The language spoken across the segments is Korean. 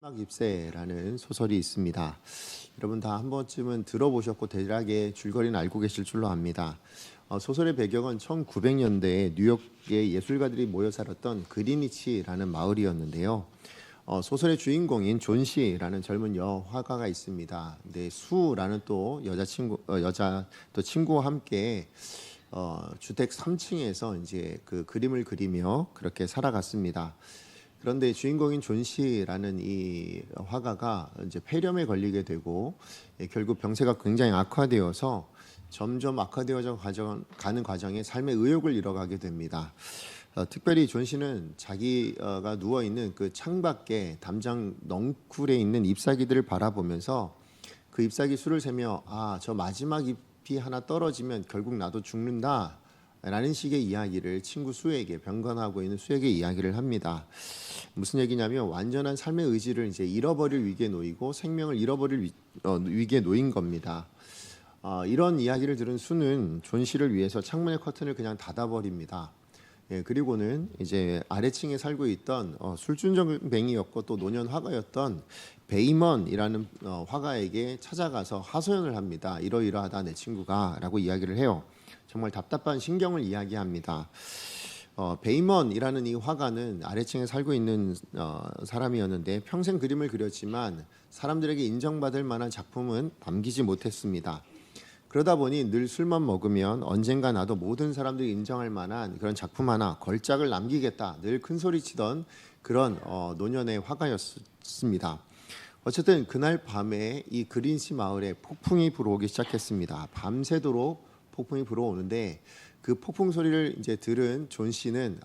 마지막 입새라는 소설이 있습니다. 여러분 다 한 번쯤은 들어보셨고 대략의 줄거리는 알고 계실 줄로 압니다. 소설의 배경은 1900년대에 뉴욕의 예술가들이 모여 살았던 그리니치라는 마을이었는데요. 소설의 주인공인 존 씨라는 젊은 여화가가 있습니다. 근데 수라는 또 여자 또 친구와 함께 주택 3층에서 이제 그 그림을 그리며 그렇게 살아갔습니다. 그런데 주인공인 존 씨라는 이 화가가 이제 폐렴에 걸리게 되고 결국 병세가 굉장히 악화되어서 점점 악화되어져 가는 과정에 삶의 의욕을 잃어가게 됩니다. 특별히 존 씨는 자기가 누워 있는 그 창밖에 담장 넝쿨에 있는 잎사귀들을 바라보면서 그 잎사귀 수를 세며 저 마지막 잎이 하나 떨어지면 결국 나도 죽는다. 라는 식의 이야기를 친구 수에게 병건하고 있는 수에게 이야기를 합니다. 무슨 얘기냐면 완전한 삶의 의지를 이제 잃어버릴 위기에 놓이고 생명을 잃어버릴 위기에 놓인 겁니다. 이런 이야기를 들은 수는 존 씨를 위해서 창문의 커튼을 그냥 닫아버립니다. 그리고는 이제 아래층에 살고 있던 술준정뱅이였고 또 노년 화가였던 베이먼이라는 화가에게 찾아가서 하소연을 합니다. 이러이러하다 내 친구가라고 이야기를 해요. 정말 답답한 신경을 이야기합니다. 베이먼이라는 이 화가는 아래층에 살고 있는 사람이었는데 평생 그림을 그렸지만 사람들에게 인정받을 만한 작품은 남기지 못했습니다. 그러다 보니 늘 술만 먹으면 언젠가 나도 모든 사람들이 인정할 만한 그런 작품 하나 걸작을 남기겠다 늘 큰소리치던 그런 노년의 화가였습니다. 어쨌든 그날 밤에 이 그린시 마을에 폭풍이 불어오기 시작했습니다. 밤새도록 폭풍이 불어오는데 그 폭풍 소리를 이제 들은 존 씨는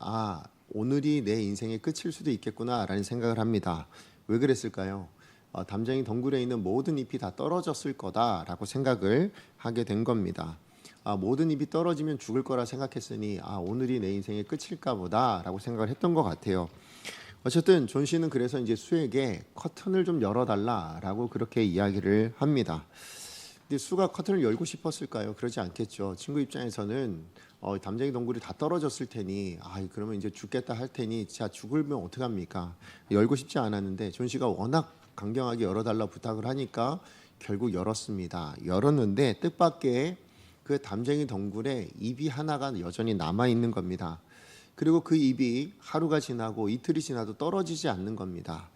오늘이 내 인생의 끝일 수도 있겠구나라는 생각을 합니다. 왜 그랬을까요? 담장이 덩굴에 있는 모든 잎이 다 떨어졌을 거다라고 생각을 하게 된 겁니다. 모든 잎이 떨어지면 죽을 거라 생각했으니 오늘이 내 인생의 끝일까 보다라고 생각을 했던 것 같아요. 어쨌든 존 씨는 그래서 이제 수에게 커튼을 좀 열어달라라고 그렇게 이야기를 합니다. 근데 수가 커튼을 열고 싶었을까요? 그러지 않겠죠. 친구 입장에서는 담쟁이 덩굴이 다 떨어졌을 테니 그러면 이제 죽겠다 할 테니 자 죽으면 어떡합니까? 열고 싶지 않았는데 존 씨가 워낙 강경하게 열어달라 부탁을 하니까 결국 열었습니다. 열었는데 뜻밖의 그 담쟁이 덩굴에 잎이 하나가 여전히 남아 있는 겁니다. 그리고 그 잎이 하루가 지나고 이틀이 지나도 떨어지지 않는 겁니다.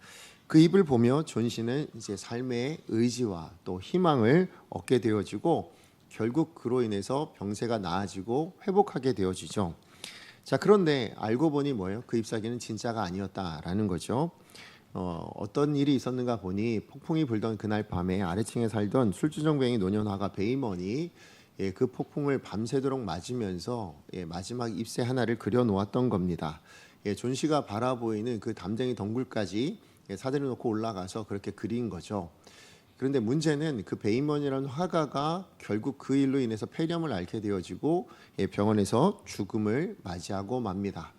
그 잎을 보며 존 씨는 이제 삶의 의지와 또 희망을 얻게 되어지고 결국 그로 인해서 병세가 나아지고 회복하게 되어지죠. 자, 그런데 알고 보니 뭐예요? 그 잎사귀는 진짜가 아니었다라는 거죠. 어떤 일이 있었는가 보니 폭풍이 불던 그날 밤에 아래층에 살던 술주정뱅이 노년화가 베이먼이 그 폭풍을 밤새도록 맞으면서 마지막 잎새 하나를 그려 놓았던 겁니다. 존 씨가 바라보이는 그 담쟁이 덩굴까지 사대를 놓고 올라가서 그렇게 그린 거죠. 그런데 문제는 그 베이먼이라는 화가가 결국 그 일로 인해서 폐렴을 앓게 되어지고 병원에서 죽음을 맞이하고 맙니다.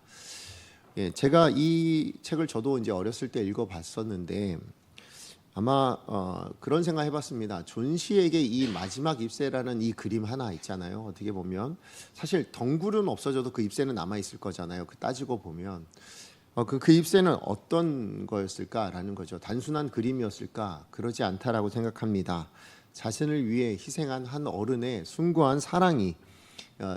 제가 이 책을 저도 이제 어렸을 때 읽어봤었는데 아마 그런 생각 해봤습니다. 존 씨에게 이 마지막 잎새라는 이 그림 하나 있잖아요. 어떻게 보면 사실 덩굴은 없어져도 그 잎새는 남아 있을 거잖아요. 그 따지고 보면 그 잎새는 어떤 거였을까라는 거죠. 단순한 그림이었을까? 그러지 않다라고 생각합니다. 자신을 위해 희생한 한 어른의 숭고한 사랑이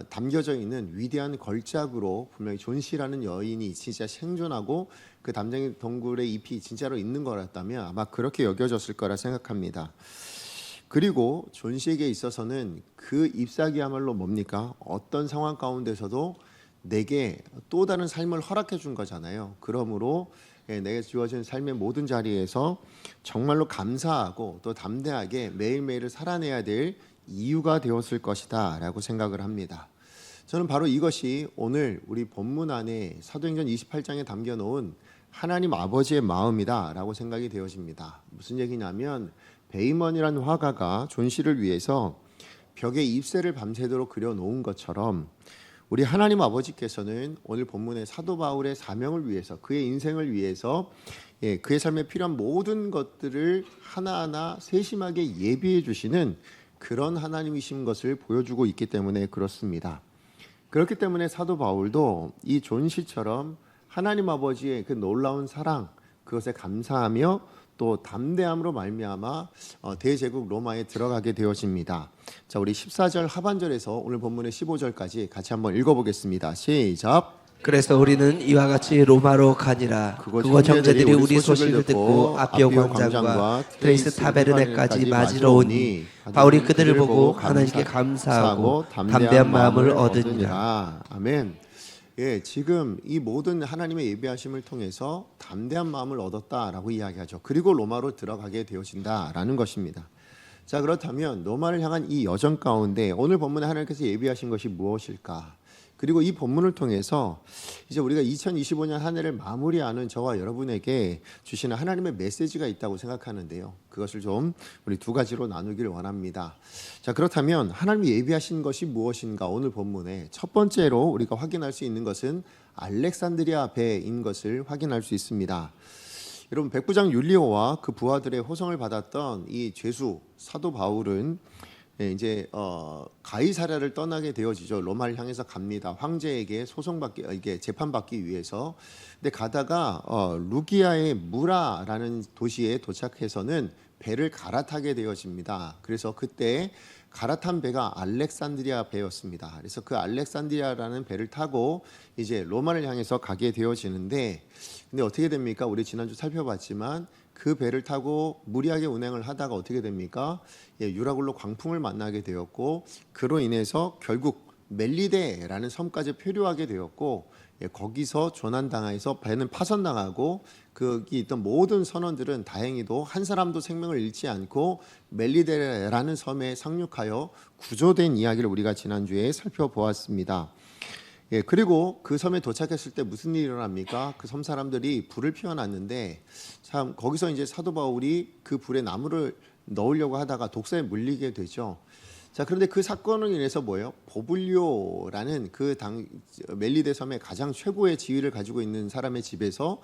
담겨져 있는 위대한 걸작으로 분명히 존 씨라는 여인이 진짜 생존하고 그 담쟁이 덩굴의 잎이 진짜로 있는 거였다면 아마 그렇게 여겨졌을 거라 생각합니다. 그리고 존 씨에게 있어서는 그 잎사귀야말로 뭡니까? 어떤 상황 가운데서도 내게 또 다른 삶을 허락해 준 거잖아요. 그러므로 내게 주어진 삶의 모든 자리에서 정말로 감사하고 또 담대하게 매일매일을 살아내야 될 이유가 되었을 것이다 라고 생각을 합니다. 저는 바로 이것이 오늘 우리 본문 안에 사도행전 28장에 담겨놓은 하나님 아버지의 마음이다 라고 생각이 되어집니다. 무슨 얘기냐면 베이먼이라는 화가가 존 씨를 위해서 벽에 잎새를 밤새도록 그려놓은 것처럼 우리 하나님 아버지께서는 오늘 본문의 사도 바울의 사명을 위해서 그의 인생을 위해서 그의 삶에 필요한 모든 것들을 하나하나 세심하게 예비해 주시는 그런 하나님이신 것을 보여주고 있기 때문에 그렇습니다. 그렇기 때문에 사도 바울도 이 존 씨처럼 하나님 아버지의 그 놀라운 사랑 그것에 감사하며 또 담대함으로 말미암아 대제국 로마에 들어가게 되어집니다. 자, 우리 14절 하반절에서 오늘 본문의 15절까지 같이 한번 읽어보겠습니다. 시작. 그래서 우리는 이와 같이 로마로 가니라. 그곳 형제들이 우리 소식을 듣고 아비오 광장과 트레이스 타베르네까지 맞으러 오니 바울이 그들을 보고 하나님께 감사하고 담대한 마음을 얻으니라. 아멘. 예, 지금 이 모든 하나님의 예비하심을 통해서 담대한 마음을 얻었다라고 이야기하죠. 그리고 로마로 들어가게 되어진다라는 것입니다. 자, 그렇다면 로마를 향한 이 여정 가운데 오늘 본문에 하나님께서 예비하신 것이 무엇일까? 그리고 이 본문을 통해서 이제 우리가 2025년 한 해를 마무리하는 저와 여러분에게 주시는 하나님의 메시지가 있다고 생각하는데요. 그것을 좀 우리 두 가지로 나누기를 원합니다. 자, 그렇다면 하나님이 예비하신 것이 무엇인가? 오늘 본문에 첫 번째로 우리가 확인할 수 있는 것은 알렉산드리아 배인 것을 확인할 수 있습니다. 여러분, 백부장 율리오와 그 부하들의 호송을 받았던 이 죄수 사도 바울은 이제 가이사랴를 떠나게 되어지죠. 로마를 향해서 갑니다. 황제에게 소송받기, 이게 재판받기 위해서. 근데 가다가 루기아의 무라라는 도시에 도착해서는 배를 갈아타게 되어집니다. 그래서 그때 갈아탄 배가 알렉산드리아 배였습니다. 그래서 그 알렉산드리아라는 배를 타고 이제 로마를 향해서 가게 되어지는데, 근데 어떻게 됩니까? 우리 지난주 살펴봤지만 그 배를 타고 무리하게 운행을 하다가 어떻게 됩니까? 유라굴로 광풍을 만나게 되었고, 그로 인해서 결국 멜리데라는 섬까지 표류하게 되었고, 거기서 조난당해서 배는 파손당하고 거기 있던 모든 선원들은 다행히도 한 사람도 생명을 잃지 않고 멜리데라는 섬에 상륙하여 구조된 이야기를 우리가 지난주에 살펴보았습니다. 그리고 그 섬에 도착했을 때 무슨 일이 일어납니까? 그 섬 사람들이 불을 피워놨는데 참 거기서 이제 사도 바울이 그 불에 나무를 넣으려고 하다가 독사에 물리게 되죠. 자, 그런데 그 사건으로 인해서 뭐예요? 보블리오라는 그 당 멜리데 섬의 가장 최고의 지위를 가지고 있는 사람의 집에서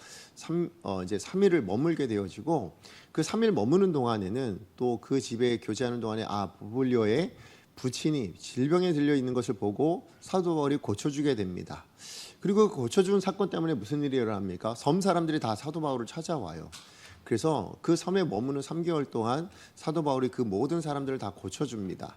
이제 3일을 머물게 되어지고, 그 3일 머무는 동안에는 또 그 집에 교제하는 동안에 보블리오의 부친이 질병에 들려 있는 것을 보고 사도 바울이 고쳐주게 됩니다. 그리고 그 고쳐준 사건 때문에 무슨 일이 일어납니까? 섬 사람들이 다 사도 바울을 찾아와요. 그래서 그 섬에 머무는 3개월 동안 사도 바울이 그 모든 사람들을 다 고쳐줍니다.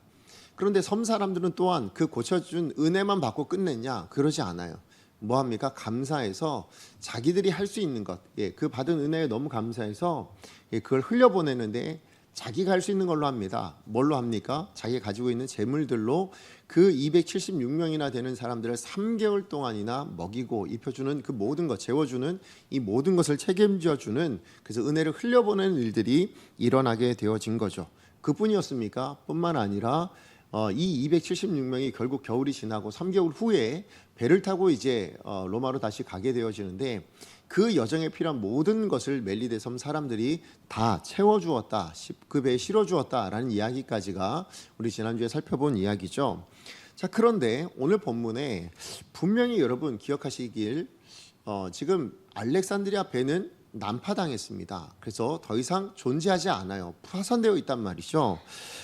그런데 섬 사람들은 또한 그 고쳐준 은혜만 받고 끝냈냐? 그러지 않아요. 뭐합니까? 감사해서 자기들이 할 수 있는 것, 그 받은 은혜에 너무 감사해서 그걸 흘려보내는데 자기가 할 수 있는 걸로 합니다. 뭘로 합니까? 자기가 가지고 있는 재물들로 그 276명이나 되는 사람들을 3개월 동안이나 먹이고 입혀주는 그 모든 것, 재워주는 이 모든 것을 책임져주는, 그래서 은혜를 흘려보내는 일들이 일어나게 되어진 거죠. 그뿐이었습니까? 뿐만 아니라 이 276명이 결국 겨울이 지나고 3개월 후에 배를 타고 이제 로마로 다시 가게 되어지는데, 그 여정에 필요한 모든 것을 멜리데 섬 사람들이 다 채워주었다, 그 배에 실어주었다라는 이야기까지가 우리 지난주에 살펴본 이야기죠. 자, 그런데 오늘 본문에 분명히 여러분 기억하시길 지금 알렉산드리아 배는 난파당했습니다. 그래서 더 이상 존재하지 않아요. 파손되어 있단 말이죠.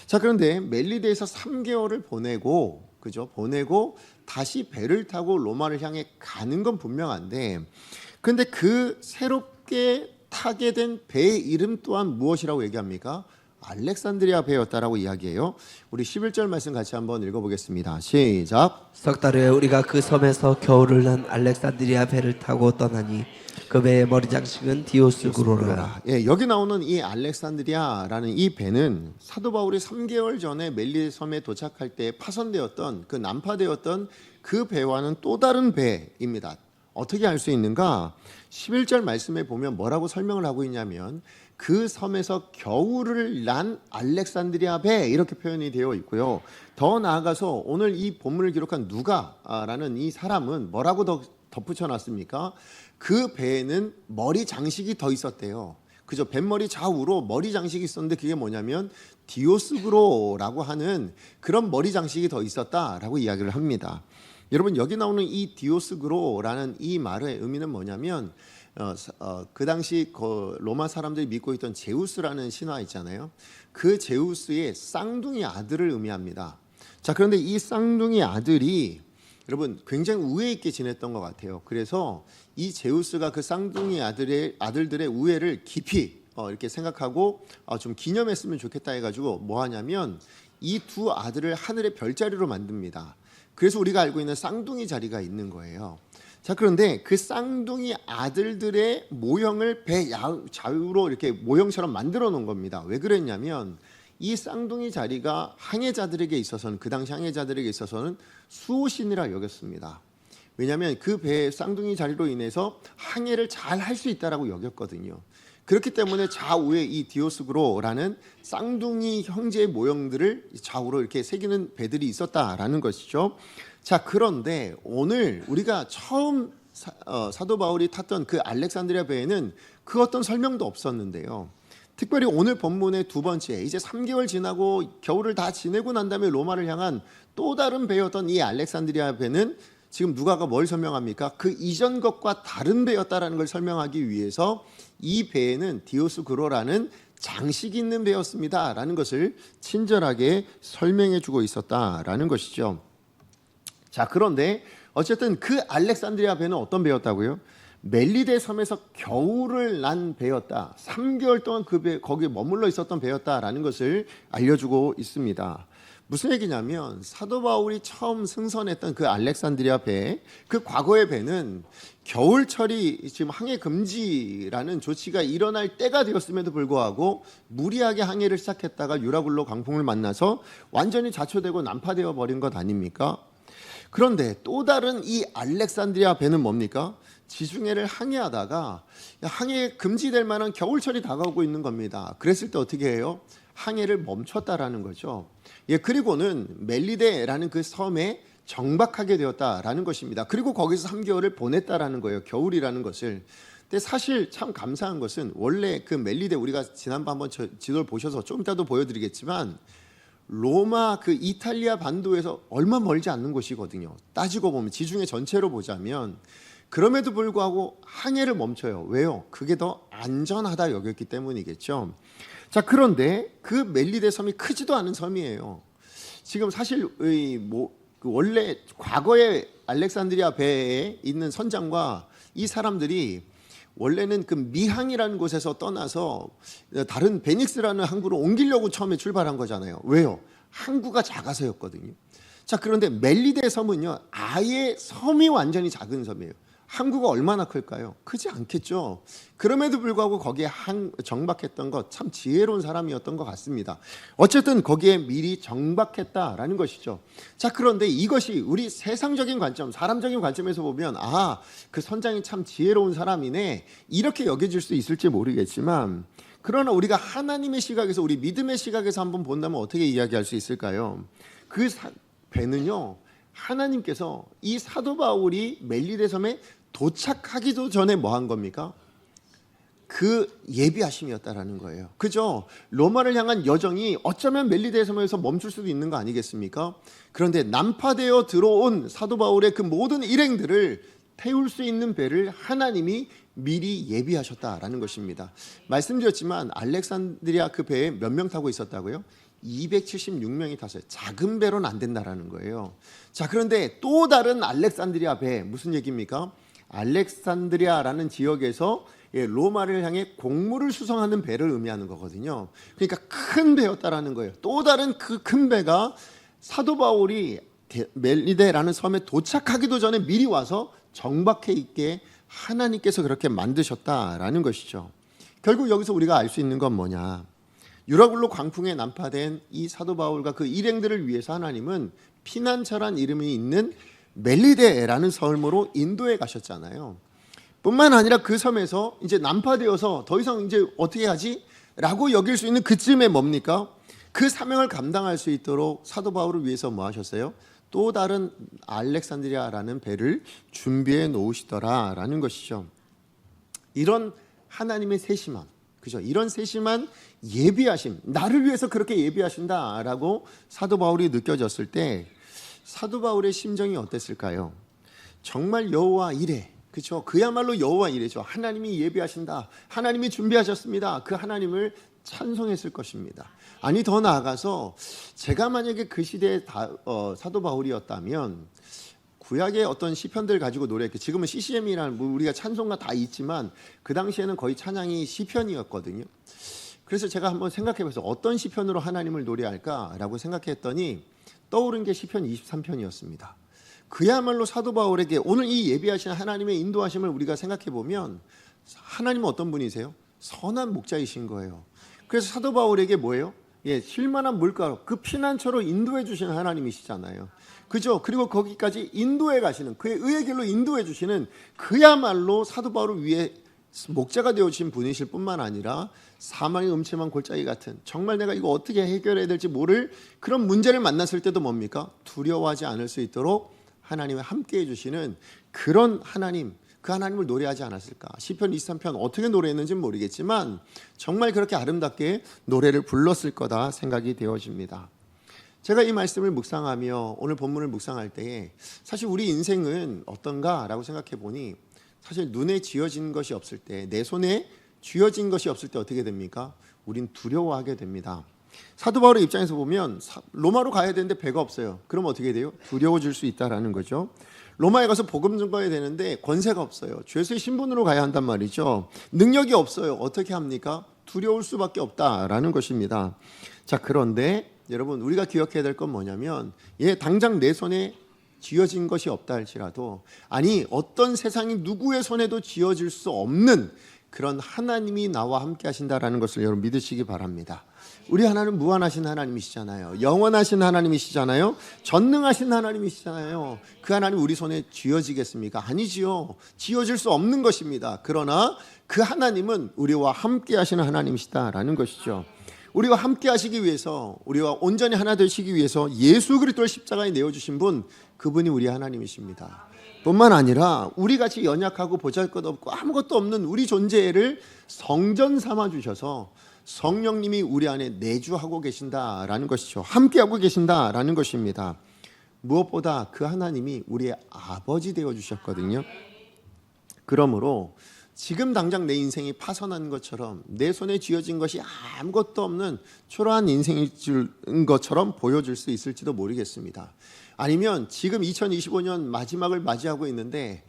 자, 그런데 멜리데에서 3개월을 보내고 다시 배를 타고 로마를 향해 가는 건 분명한데, 그런데 그 새롭게 타게 된 배의 이름 또한 무엇이라고 얘기합니까? 알렉산드리아 배였다라고 이야기해요. 우리 11절 말씀 같이 한번 읽어보겠습니다. 시작. 석 달 후에 우리가 그 섬에서 겨울을 난 알렉산드리아 배를 타고 떠나니 그 배의 머리 장식은 디오스구로라. 여기 나오는 이 알렉산드리아라는 이 배는 사도 바울이 3개월 전에 멜리 섬에 도착할 때 파손되었던, 그 난파되었던 그 배와는 또 다른 배입니다. 어떻게 알 수 있는가? 11절 말씀에 보면 뭐라고 설명을 하고 있냐면 그 섬에서 겨울을 난 알렉산드리아 배, 이렇게 표현이 되어 있고요. 더 나아가서 오늘 이 본문을 기록한 누가라는 이 사람은 뭐라고 더 덧붙여 놨습니까? 그 배에는 머리 장식이 더 있었대요. 그죠? 뱃머리 좌우로 머리 장식이 있었는데 그게 뭐냐면 디오스그로라고 하는 그런 머리 장식이 더 있었다라고 이야기를 합니다. 여러분, 여기 나오는 이 디오스그로라는 이 말의 의미는 뭐냐면 그 당시 로마 사람들이 믿고 있던 제우스라는 신화 있잖아요. 그 제우스의 쌍둥이 아들을 의미합니다. 자, 그런데 이 쌍둥이 아들이 여러분 굉장히 우애 있게 지냈던 것 같아요. 그래서 이 제우스가 그 쌍둥이 아들들의 우애를 깊이 이렇게 생각하고 좀 기념했으면 좋겠다 해가지고 뭐 하냐면 이 두 아들을 하늘의 별자리로 만듭니다. 그래서 우리가 알고 있는 쌍둥이 자리가 있는 거예요. 자, 그런데 그 쌍둥이 아들들의 모형을 배 좌우로 이렇게 모형처럼 만들어 놓은 겁니다. 왜 그랬냐면 이 쌍둥이 자리가 항해자들에게 있어서는, 그 당시 항해자들에게 있어서는 수호신이라 여겼습니다. 왜냐하면 그 배의 쌍둥이 자리로 인해서 항해를 잘 할 수 있다라고 여겼거든요. 그렇기 때문에 좌우에 이 디오스그로라는 쌍둥이 형제의 모형들을 좌우로 이렇게 새기는 배들이 있었다라는 것이죠. 자, 그런데 오늘 우리가 처음 사도 바울이 탔던 그 알렉산드리아 배에는 그 어떤 설명도 없었는데요. 특별히 오늘 본문의 두 번째, 이제 3개월 지나고 겨울을 다 지내고 난 다음에 로마를 향한 또 다른 배였던 이 알렉산드리아 배는 지금 누가가 뭘 설명합니까? 그 이전 것과 다른 배였다라는 걸 설명하기 위해서 이 배에는 디오스그로라는 장식이 있는 배였습니다라는 것을 친절하게 설명해 주고 있었다라는 것이죠. 자, 그런데 어쨌든 그 알렉산드리아 배는 어떤 배였다고요? 멜리데 섬에서 겨울을 난 배였다. 3개월 동안 그 배 거기에 머물러 있었던 배였다라는 것을 알려주고 있습니다. 무슨 얘기냐면 사도 바울이 처음 승선했던 그 알렉산드리아 배, 그 과거의 배는 겨울철이 지금 항해 금지라는 조치가 일어날 때가 되었음에도 불구하고 무리하게 항해를 시작했다가 유라굴로 강풍을 만나서 완전히 자초되고 난파되어 버린 것 아닙니까? 그런데 또 다른 이 알렉산드리아 배는 뭡니까? 지중해를 항해하다가 항해 금지될 만한 겨울철이 다가오고 있는 겁니다. 그랬을 때 어떻게 해요? 항해를 멈췄다라는 거죠. 그리고는 멜리데라는 그 섬에 정박하게 되었다라는 것입니다. 그리고 거기서 3개월을 보냈다라는 거예요. 겨울이라는 것을. 근데 사실 참 감사한 것은 원래 그 멜리데, 우리가 지난번 한번 지도를 보셔서 좀 이따도 보여드리겠지만 로마 그 이탈리아 반도에서 얼마 멀지 않는 곳이거든요. 따지고 보면 지중해 전체로 보자면. 그럼에도 불구하고 항해를 멈춰요. 왜요? 그게 더 안전하다 여겼기 때문이겠죠. 자, 그런데 그 멜리데 섬이 크지도 않은 섬이에요. 지금 사실 원래 과거의 알렉산드리아 배에 있는 선장과 이 사람들이 원래는 그 미항이라는 곳에서 떠나서 다른 베닉스라는 항구로 옮기려고 처음에 출발한 거잖아요. 왜요? 항구가 작아서였거든요. 자, 그런데 멜리데 섬은요, 아예 섬이 완전히 작은 섬이에요. 항구가 얼마나 클까요? 크지 않겠죠. 그럼에도 불구하고 거기에 정박했던 것, 참 지혜로운 사람이었던 것 같습니다. 어쨌든 거기에 미리 정박했다라는 것이죠. 자, 그런데 이것이 우리 세상적인 관점, 사람적인 관점에서 보면 그 선장이 참 지혜로운 사람이네, 이렇게 여겨질 수 있을지 모르겠지만, 그러나 우리가 하나님의 시각에서, 우리 믿음의 시각에서 한번 본다면 어떻게 이야기할 수 있을까요? 그 배는요, 하나님께서 이 사도 바울이 멜리데 섬에 도착하기도 전에 뭐 한 겁니까? 그 예비하심이었다라는 거예요. 그죠? 로마를 향한 여정이 어쩌면 멜리데 섬에서 멈출 수도 있는 거 아니겠습니까? 그런데 난파되어 들어온 사도 바울의 그 모든 일행들을 태울 수 있는 배를 하나님이 미리 예비하셨다라는 것입니다. 말씀드렸지만 알렉산드리아 그 배에 몇 명 타고 있었다고요? 276명이 탔어요. 작은 배로는 안 된다라는 거예요. 자, 그런데 또 다른 알렉산드리아 배, 무슨 얘기입니까? 알렉산드리아라는 지역에서 로마를 향해 곡물을 수송하는 배를 의미하는 거거든요. 그러니까 큰 배였다라는 거예요. 또 다른 그 큰 배가 사도 바울이 멜리데라는 섬에 도착하기도 전에 미리 와서 정박해 있게 하나님께서 그렇게 만드셨다라는 것이죠. 결국 여기서 우리가 알 수 있는 건 뭐냐? 유라굴로 광풍에 난파된 이 사도 바울과 그 일행들을 위해서 하나님은 피난처란 이름이 있는 멜리데라는 섬으로 인도에 가셨잖아요. 뿐만 아니라 그 섬에서 이제 난파되어서 더 이상 이제 어떻게 하지? 라고 여길 수 있는 그쯤에 뭡니까? 그 사명을 감당할 수 있도록 사도 바울을 위해서 뭐 하셨어요? 또 다른 알렉산드리아라는 배를 준비해 놓으시더라라는 것이죠. 이런 하나님의 세심함, 그죠? 이런 세심한 예비하심, 나를 위해서 그렇게 예비하신다라고 사도 바울이 느껴졌을 때 사도 바울의 심정이 어땠을까요? 정말 여호와 이레, 그렇죠? 그야말로 여호와 이레죠. 하나님이 예비하신다, 하나님이 준비하셨습니다. 그 하나님을 찬송했을 것입니다. 아니, 더 나아가서 제가 만약에 그 시대의 사도 바울이었다면 구약의 어떤 시편들 가지고 노래했고 지금은 CCM이라는 우리가 찬송가 다 있지만 그 당시에는 거의 찬양이 시편이었거든요. 그래서 제가 한번 생각해봤어요. 어떤 시편으로 하나님을 노래할까라고 생각했더니 떠오른 게 시편 23편이었습니다. 그야말로 사도 바울에게 오늘 이 예비하신 하나님의 인도하심을 우리가 생각해보면 하나님은 어떤 분이세요? 선한 목자이신 거예요. 그래서 사도 바울에게 뭐예요? 쉴만한 물가로 그 피난처로 인도해 주시는 하나님이시잖아요. 그죠? 그리고 거기까지 인도해 가시는 그의 의의 길로 인도해 주시는 그야말로 사도 바울을 위해 목자가 되어주신 분이실 뿐만 아니라 사망의 음침한 골짜기 같은 정말 내가 이거 어떻게 해결해야 될지 모를 그런 문제를 만났을 때도 뭡니까? 두려워하지 않을 수 있도록 하나님과 함께해 주시는 그런 하나님, 그 하나님을 노래하지 않았을까? 시편 23편 어떻게 노래했는지는 모르겠지만 정말 그렇게 아름답게 노래를 불렀을 거다 생각이 되어집니다. 제가 이 말씀을 묵상하며 오늘 본문을 묵상할 때에 사실 우리 인생은 어떤가라고 생각해 보니 사실 눈에 쥐어진 것이 없을 때, 내 손에 쥐어진 것이 없을 때 어떻게 됩니까? 우린 두려워하게 됩니다. 사도 바울의 입장에서 보면 로마로 가야 되는데 배가 없어요. 그럼 어떻게 돼요? 두려워질 수 있다라는 거죠. 로마에 가서 복음 전가해야 되는데 권세가 없어요. 죄수의 신분으로 가야 한단 말이죠. 능력이 없어요. 어떻게 합니까? 두려울 수밖에 없다라는 것입니다. 자, 그런데 여러분 우리가 기억해야 될 건 뭐냐면 당장 내 손에 쥐어진 것이 없다 할지라도 아니 어떤 세상이 누구의 손에도 쥐어질 수 없는 그런 하나님이 나와 함께 하신다라는 것을 여러분 믿으시기 바랍니다. 우리 하나님은 무한하신 하나님이시잖아요. 영원하신 하나님이시잖아요. 전능하신 하나님이시잖아요. 그 하나님 우리 손에 쥐어지겠습니까? 아니지요. 쥐어질 수 없는 것입니다. 그러나 그 하나님은 우리와 함께 하시는 하나님이시다라는 것이죠. 우리와 함께 하시기 위해서 우리와 온전히 하나 되시기 위해서 예수 그리스도를 십자가에 내어주신 분 그분이 우리 하나님이십니다. 뿐만 아니라 우리같이 연약하고 보잘것없고 아무것도 없는 우리 존재를 성전 삼아 주셔서 성령님이 우리 안에 내주하고 계신다라는 것이죠. 함께하고 계신다라는 것입니다. 무엇보다 그 하나님이 우리의 아버지 되어주셨거든요. 그러므로 지금 당장 내 인생이 파선한 것처럼 내 손에 쥐어진 것이 아무것도 없는 초라한 인생인 것처럼 보여줄 수 있을지도 모르겠습니다. 아니면 지금 2025년 마지막을 맞이하고 있는데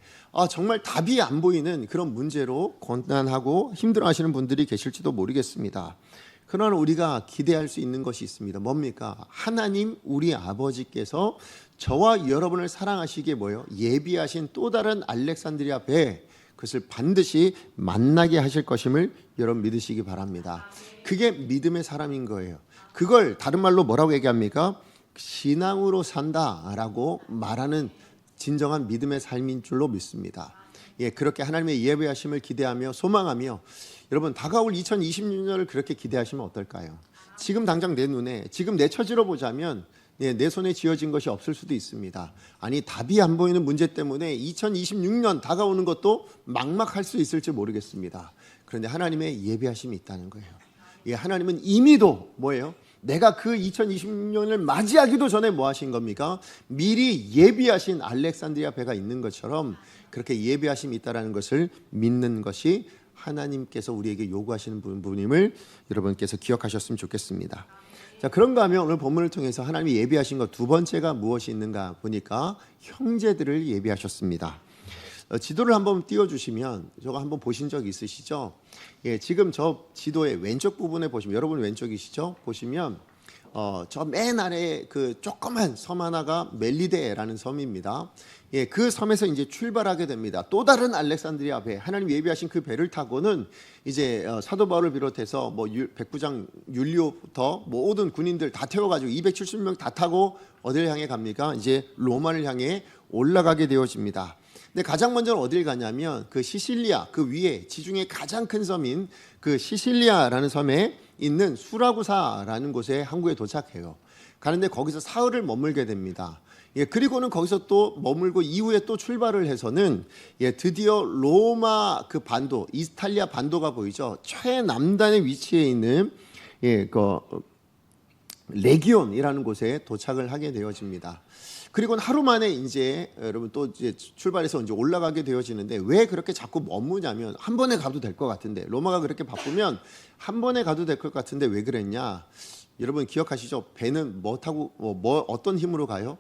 정말 답이 안 보이는 그런 문제로 고난하고 힘들어하시는 분들이 계실지도 모르겠습니다. 그러나 우리가 기대할 수 있는 것이 있습니다. 뭡니까? 하나님 우리 아버지께서 저와 여러분을 사랑하시기에 뭐예요? 예비하신 또 다른 알렉산드리아 배 그것을 반드시 만나게 하실 것임을 여러분 믿으시기 바랍니다. 그게 믿음의 사람인 거예요. 그걸 다른 말로 뭐라고 얘기합니까? 신앙으로 산다라고 말하는 진정한 믿음의 삶인 줄로 믿습니다. 그렇게 하나님의 예배하심을 기대하며 소망하며 여러분 다가올 2026년을 그렇게 기대하시면 어떨까요? 지금 당장 내 눈에 지금 내 처지로 보자면 내 손에 쥐어진 것이 없을 수도 있습니다. 아니 답이 안 보이는 문제 때문에 2026년 다가오는 것도 막막할 수 있을지 모르겠습니다. 그런데 하나님의 예배하심이 있다는 거예요. 하나님은 이미도 뭐예요? 내가 그 2026년을 맞이하기도 전에 뭐 하신 겁니까? 미리 예비하신 알렉산드리아 배가 있는 것처럼 그렇게 예비하심이 있다는 것을 믿는 것이 하나님께서 우리에게 요구하시는 부분임을 여러분께서 기억하셨으면 좋겠습니다. 자, 그런가 하면 오늘 본문을 통해서 하나님이 예비하신 것 두 번째가 무엇이 있는가 보니까 형제들을 예비하셨습니다. 지도를 한번 띄워주시면 저거 한번 보신 적 있으시죠? 지금 저 지도의 왼쪽 부분에 보시면 여러분 왼쪽이시죠? 보시면 저 맨 아래에 그 조그만 섬 하나가 멜리데라는 섬입니다. 그 섬에서 이제 출발하게 됩니다. 또 다른 알렉산드리아 배, 하나님 예비하신 그 배를 타고는 이제 사도 바울을 비롯해서 뭐 백부장 율리오부터 모든 군인들 다 태워가지고 270명 다 타고 어디를 향해 갑니까? 이제 로마를 향해 올라가게 되어집니다. 근데 가장 먼저 어딜 가냐면 그 시실리아 그 위에 지중해 가장 큰 섬인 그 시실리아라는 섬에 있는 수라구사라는 곳에 항구에 도착해요. 가는데 거기서 사흘을 머물게 됩니다. 그리고는 거기서 또 머물고 이후에 또 출발을 해서는 드디어 로마 그 반도 이탈리아 반도가 보이죠. 최남단의 위치에 있는 그 레기온이라는 곳에 도착을 하게 되어집니다. 그리고는 하루 만에 이제 여러분 또 이제 출발해서 이제 올라가게 되어지는데 왜 그렇게 자꾸 머무냐면 한 번에 가도 될 것 같은데 로마가 그렇게 바쁘면 한 번에 가도 될 것 같은데 왜 그랬냐? 여러분 기억하시죠? 배는 뭐 타고 뭐 어떤 힘으로 가요?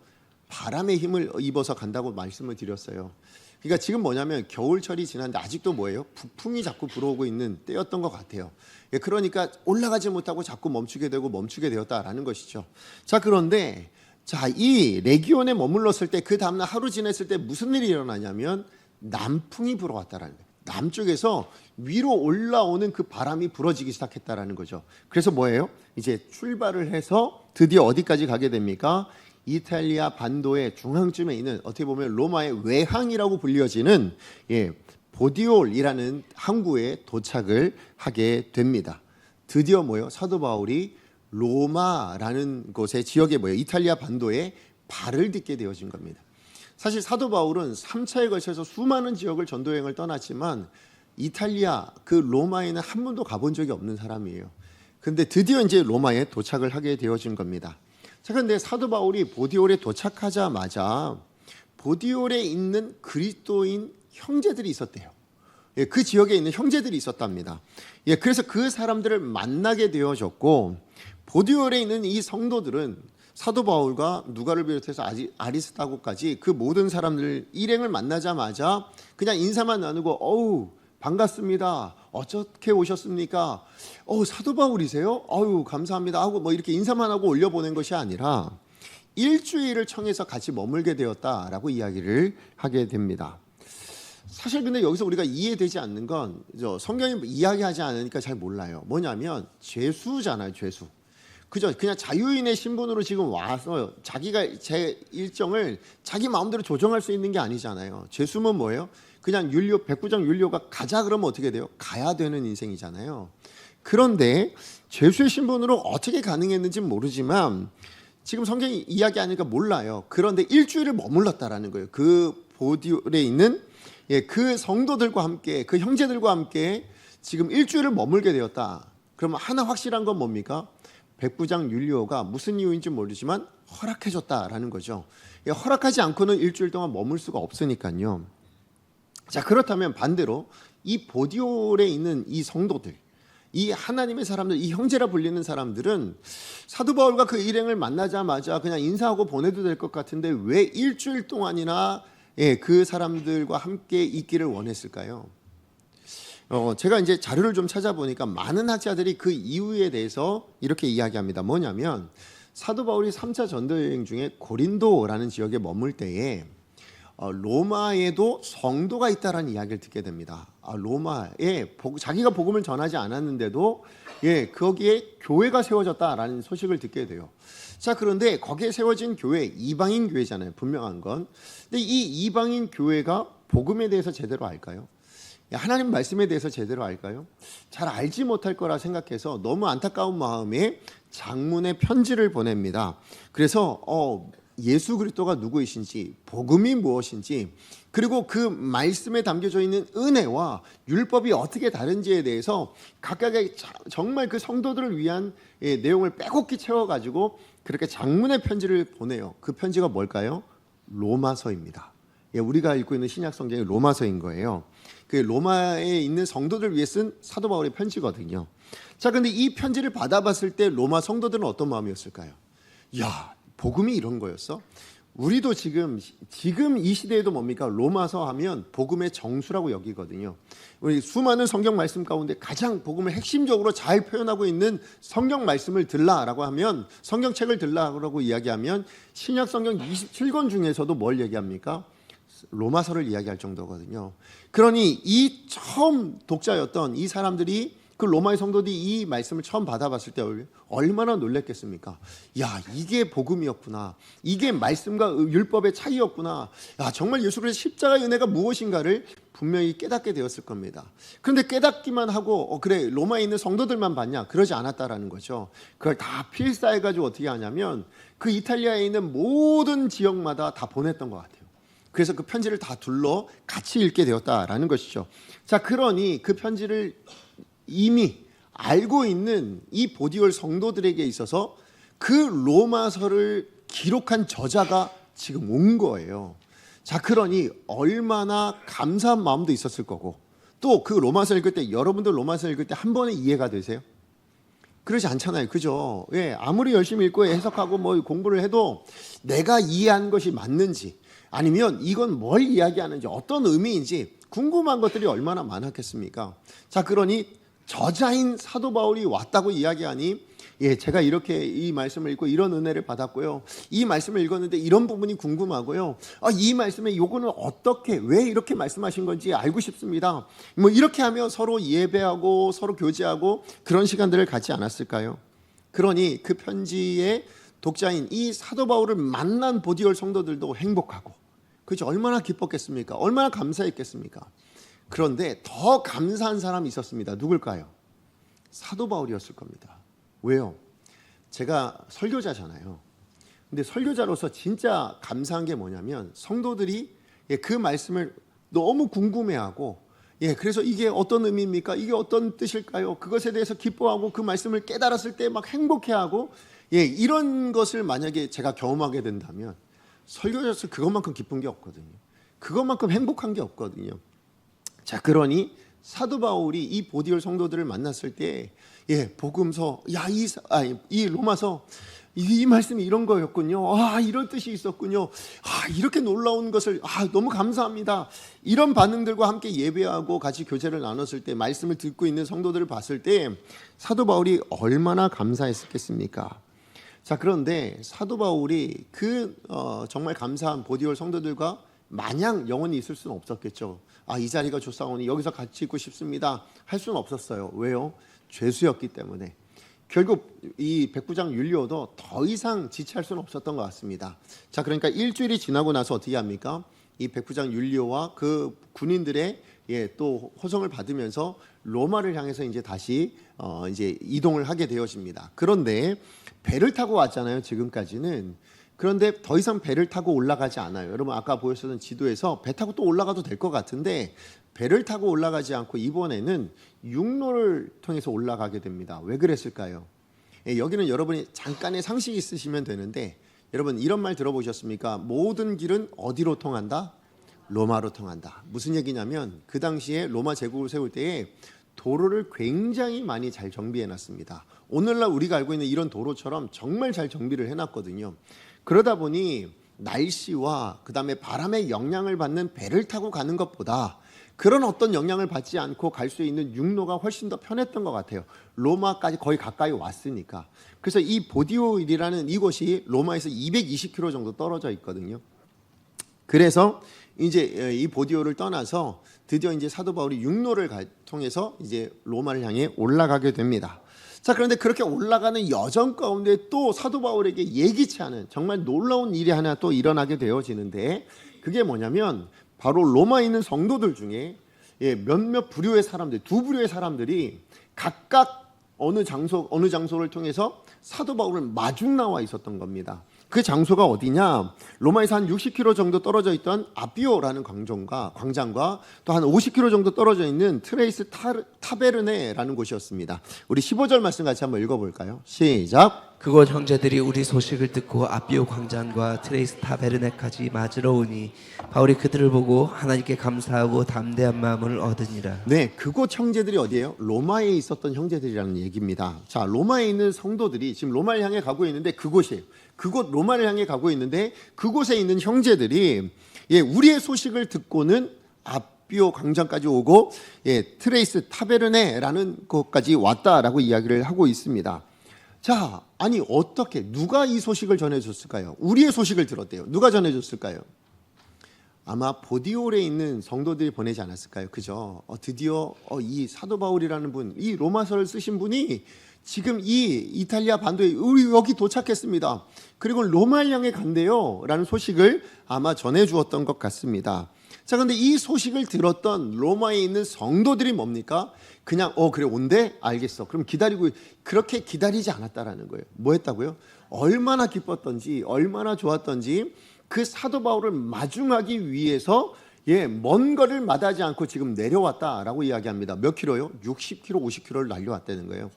바람의 힘을 입어서 간다고 말씀을 드렸어요. 그러니까 지금 뭐냐면 겨울철이 지났는데 아직도 뭐예요? 북풍이 자꾸 불어오고 있는 때였던 것 같아요. 예, 그러니까 올라가지 못하고 자꾸 멈추게 되고 멈추게 되었다라는 것이죠. 자, 그런데 이 레기온에 머물렀을 때 그 다음날 하루 지냈을 때 무슨 일이 일어나냐면 남풍이 불어왔다라는 거예요. 남쪽에서 위로 올라오는 그 바람이 불어지기 시작했다라는 거죠. 그래서 뭐예요? 이제 출발을 해서 드디어 어디까지 가게 됩니까? 이탈리아 반도의 중앙쯤에 있는 어떻게 보면 로마의 외항이라고 불려지는 보디올이라는 항구에 도착을 하게 됩니다. 드디어 뭐예요? 사도 바울이 로마라는 곳의 지역에 뭐예요? 이탈리아 반도에 발을 딛게 되어진 겁니다. 사실 사도 바울은 3차에 걸쳐서 수많은 지역을 전도여행을 떠났지만 이탈리아 그 로마에는 한 번도 가본 적이 없는 사람이에요. 근데 드디어 이제 로마에 도착을 하게 되어진 겁니다. 자, 그런데 사도 바울이 보디올에 도착하자마자 보디올에 있는 그리스도인 형제들이 있었대요. 예, 그 지역에 있는 형제들이 있었답니다. 예, 그래서 그 사람들을 만나게 되어졌고 보디올에 있는 이 성도들은 사도 바울과 누가를 비롯해서 아리스타고까지 그 모든 사람들 일행을 만나자마자 그냥 인사만 나누고 어우 반갑습니다. 어떻게 오셨습니까? 사도 바울이세요? 어우 감사합니다 하고 뭐 이렇게 인사만 하고 올려보낸 것이 아니라 일주일을 청해서 같이 머물게 되었다라고 이야기를 하게 됩니다. 사실 근데 여기서 우리가 이해되지 않는 건 성경이 이야기하지 않으니까 잘 몰라요. 뭐냐면 죄수잖아요, 죄수. 그죠? 그냥 자유인의 신분으로 지금 와서 자기가 제 일정을 자기 마음대로 조정할 수 있는 게 아니잖아요. 죄수면 뭐예요? 그냥 백부장 율리오가 가자 그러면 어떻게 돼요? 가야 되는 인생이잖아요. 그런데 죄수의 신분으로 어떻게 가능했는지 모르지만 지금 성경이 이야기하니까 몰라요. 그런데 일주일을 머물렀다라는 거예요. 그 보디올에 있는 그 성도들과 함께 그 형제들과 함께 지금 일주일을 머물게 되었다. 그러면 하나 확실한 건 뭡니까? 백부장 율리오가 무슨 이유인지 모르지만 허락해줬다라는 거죠. 허락하지 않고는 일주일 동안 머물 수가 없으니까요. 자, 그렇다면 반대로 이 보디올에 있는 이 성도들, 이 하나님의 사람들, 이 형제라 불리는 사람들은 사도 바울과 그 일행을 만나자마자 그냥 인사하고 보내도 될 것 같은데 왜 일주일 동안이나 그 사람들과 함께 있기를 원했을까요? 제가 이제 자료를 좀 찾아보니까 많은 학자들이 그 이유에 대해서 이렇게 이야기합니다. 뭐냐면 사도 바울이 3차 전도여행 중에 고린도라는 지역에 머물 때에 로마에도 성도가 있다라는 이야기를 듣게 됩니다. 로마에 자기가 복음을 전하지 않았는데도 거기에 교회가 세워졌다라는 소식을 듣게 돼요. 자, 그런데 거기에 세워진 교회 이방인 교회잖아요. 분명한 건. 근데 이 이방인 교회가 복음에 대해서 제대로 알까요? 하나님 말씀에 대해서 제대로 알까요? 잘 알지 못할 거라 생각해서 너무 안타까운 마음에 장문의 편지를 보냅니다. 그래서 예수 그리스도가 누구이신지, 복음이 무엇인지, 그리고 그 말씀에 담겨져 있는 은혜와 율법이 어떻게 다른지에 대해서 각각의 정말 그 성도들을 위한 내용을 빼곡히 채워가지고 그렇게 장문의 편지를 보내요. 그 편지가 뭘까요? 로마서입니다. 우리가 읽고 있는 신약 성경이 로마서인 거예요. 그 로마에 있는 성도들 위해 쓴 사도 바울의 편지거든요. 자, 근데 이 편지를 받아봤을 때 로마 성도들은 어떤 마음이었을까요? 야, 복음이 이런 거였어? 우리도 지금 이 시대에도 뭡니까? 로마서 하면 복음의 정수라고 여기거든요. 우리 수많은 성경 말씀 가운데 가장 복음을 핵심적으로 잘 표현하고 있는 성경 말씀을 들라라고 하면, 성경책을 들라라고 이야기하면 신약 성경 27권 중에서도 뭘 얘기합니까? 로마서를 이야기할 정도거든요. 그러니 이 처음 독자였던 이 사람들이, 그 로마의 성도들이 이 말씀을 처음 받아봤을 때 얼마나 놀랬겠습니까? 야, 이게 복음이었구나. 이게 말씀과 율법의 차이였구나. 야, 정말 예수 그리스도의 십자가의 은혜가 무엇인가를 분명히 깨닫게 되었을 겁니다. 그런데 깨닫기만 하고 그래 로마에 있는 성도들만 봤냐? 그러지 않았다라는 거죠. 그걸 다 필사해가지고 어떻게 하냐면 그 이탈리아에 있는 모든 지역마다 다 보냈던 것 같아요. 그래서 그 편지를 다 둘러 같이 읽게 되었다라는 것이죠. 자, 그러니 그 편지를 이미 알고 있는 이 보디올 성도들에게 있어서 그 로마서를 기록한 저자가 지금 온 거예요. 자, 그러니 얼마나 감사한 마음도 있었을 거고, 또 그 로마서 읽을 때, 여러분들 로마서 읽을 때 한 번에 이해가 되세요? 그러지 않잖아요. 그죠? 예, 아무리 열심히 읽고 해석하고 뭐 공부를 해도 내가 이해한 것이 맞는지 아니면 이건 뭘 이야기하는지 어떤 의미인지 궁금한 것들이 얼마나 많았겠습니까? 자, 그러니 저자인 사도 바울이 왔다고 이야기하니 예, 제가 이렇게 이 말씀을 읽고 이런 은혜를 받았고요. 이 말씀을 읽었는데 이런 부분이 궁금하고요. 이 말씀에 요거는 어떻게 왜 이렇게 말씀하신 건지 알고 싶습니다. 뭐 이렇게 하며 서로 예배하고 서로 교제하고 그런 시간들을 갖지 않았을까요? 그러니 그 편지의 독자인 이 사도 바울을 만난 보디올 성도들도 행복하고 그죠? 얼마나 기뻤겠습니까? 얼마나 감사했겠습니까? 그런데 더 감사한 사람이 있었습니다. 누굴까요? 사도 바울이었을 겁니다. 왜요? 제가 설교자잖아요. 근데 설교자로서 진짜 감사한 게 뭐냐면 성도들이 그 말씀을 너무 궁금해하고 그래서 이게 어떤 의미입니까? 이게 어떤 뜻일까요? 그것에 대해서 기뻐하고 그 말씀을 깨달았을 때 막 행복해하고 이런 것을 만약에 제가 경험하게 된다면 설교자로서 그것만큼 기쁜 게 없거든요. 그것만큼 행복한 게 없거든요. 자, 그러니 사도 바울이 이 보디올 성도들을 만났을 때 복음서 이 로마서 이 말씀이 이런 거였군요. 이런 뜻이 있었군요. 이렇게 놀라운 것을 너무 감사합니다. 이런 반응들과 함께 예배하고 같이 교제를 나눴을 때 말씀을 듣고 있는 성도들을 봤을 때 사도 바울이 얼마나 감사했겠습니까? 자, 그런데 사도 바울이 정말 감사한 보디올 성도들과 마냥 영원히 있을 수는 없었겠죠. 이 자리가 좋사오니 여기서 같이 있고 싶습니다 할 수는 없었어요. 왜요? 죄수였기 때문에. 결국 이 백부장 율리오도 더 이상 지체할 수는 없었던 것 같습니다. 자, 그러니까 일주일이 지나고 나서 어떻게 합니까? 이 백부장 율리오와 그 군인들의 또 호송을 받으면서 로마를 향해서 이제 다시 이제 이동을 하게 되어집니다. 그런데 배를 타고 왔잖아요. 지금까지는. 그런데 더 이상 배를 타고 올라가지 않아요. 여러분 아까 보였었던 지도에서 배 타고 또 올라가도 될 것 같은데 배를 타고 올라가지 않고 이번에는 육로를 통해서 올라가게 됩니다. 왜 그랬을까요? 여기는 여러분이 잠깐의 상식이 있으시면 되는데 여러분 이런 말 들어보셨습니까? 모든 길은 어디로 통한다? 로마로 통한다. 무슨 얘기냐면 그 당시에 로마 제국을 세울 때에 도로를 굉장히 많이 잘 정비해 놨습니다. 오늘날 우리가 알고 있는 이런 도로처럼 정말 잘 정비를 해놨거든요. 그러다 보니 날씨와 그 다음에 바람의 영향을 받는 배를 타고 가는 것보다 그런 어떤 영향을 받지 않고 갈 수 있는 육로가 훨씬 더 편했던 것 같아요. 로마까지 거의 가까이 왔으니까. 그래서 이 보디올이라는 이곳이 로마에서 220km 정도 떨어져 있거든요. 그래서 이제 이 보디올을 떠나서 드디어 이제 사도 바울이 육로를 통해서 이제 로마를 향해 올라가게 됩니다. 자, 그런데 그렇게 올라가는 여정 가운데 또 사도 바울에게 예기치 않은 정말 놀라운 일이 하나 또 일어나게 되어지는데 그게 뭐냐면 바로 로마에 있는 성도들 중에 몇몇 부류의 사람들, 두 부류의 사람들이 각각 어느 장소를 통해서 사도 바울을 마중 나와 있었던 겁니다. 그 장소가 어디냐? 로마에서 한 60km 정도 떨어져 있던 아비오라는 광장과 또 한 50km 정도 떨어져 있는 트레이스 타베르네라는 곳이었습니다. 우리 15절 말씀 같이 한번 읽어볼까요? 시작. 그곳 형제들이 우리 소식을 듣고 아비오 광장과 트레이스 타베르네까지 맞으러 오니 바울이 그들을 보고 하나님께 감사하고 담대한 마음을 얻으니라. 네, 그곳 형제들이 어디예요? 로마에 있었던 형제들이라는 얘기입니다. 자, 로마에 있는 성도들이 지금 로마를 향해 가고 있는데 그곳이에요. 그곳 로마를 향해 가고 있는데 그곳에 있는 형제들이 우리의 소식을 듣고는 아비오 광장까지 오고 트레이스 타베르네라는 곳까지 왔다라고 이야기를 하고 있습니다. 자, 아니 어떻게 누가 이 소식을 전해줬을까요? 우리의 소식을 들었대요. 누가 전해줬을까요? 아마 보디올에 있는 성도들이 보내지 않았을까요? 그죠? 드디어 이 사도 바울이라는 분, 이 로마서를 쓰신 분이 지금 이 이탈리아 반도에 우리 여기 도착했습니다. 그리고 로마를 향해 간대요 라는 소식을 아마 전해주었던 것 같습니다. 자, 그런데 이 소식을 들었던 로마에 있는 성도들이 뭡니까? 그냥 그래 온대? 알겠어. 그럼 기다리고 그렇게 기다리지 않았다라는 거예요. 뭐 했다고요? 얼마나 기뻤던지 얼마나 좋았던지 그 사도 바울을 마중하기 위해서 먼 거리를 마다하지 않고 지금 내려왔다라고 이야기합니다. 몇 킬로요? 60km, 50km를 날려왔다는 거예요.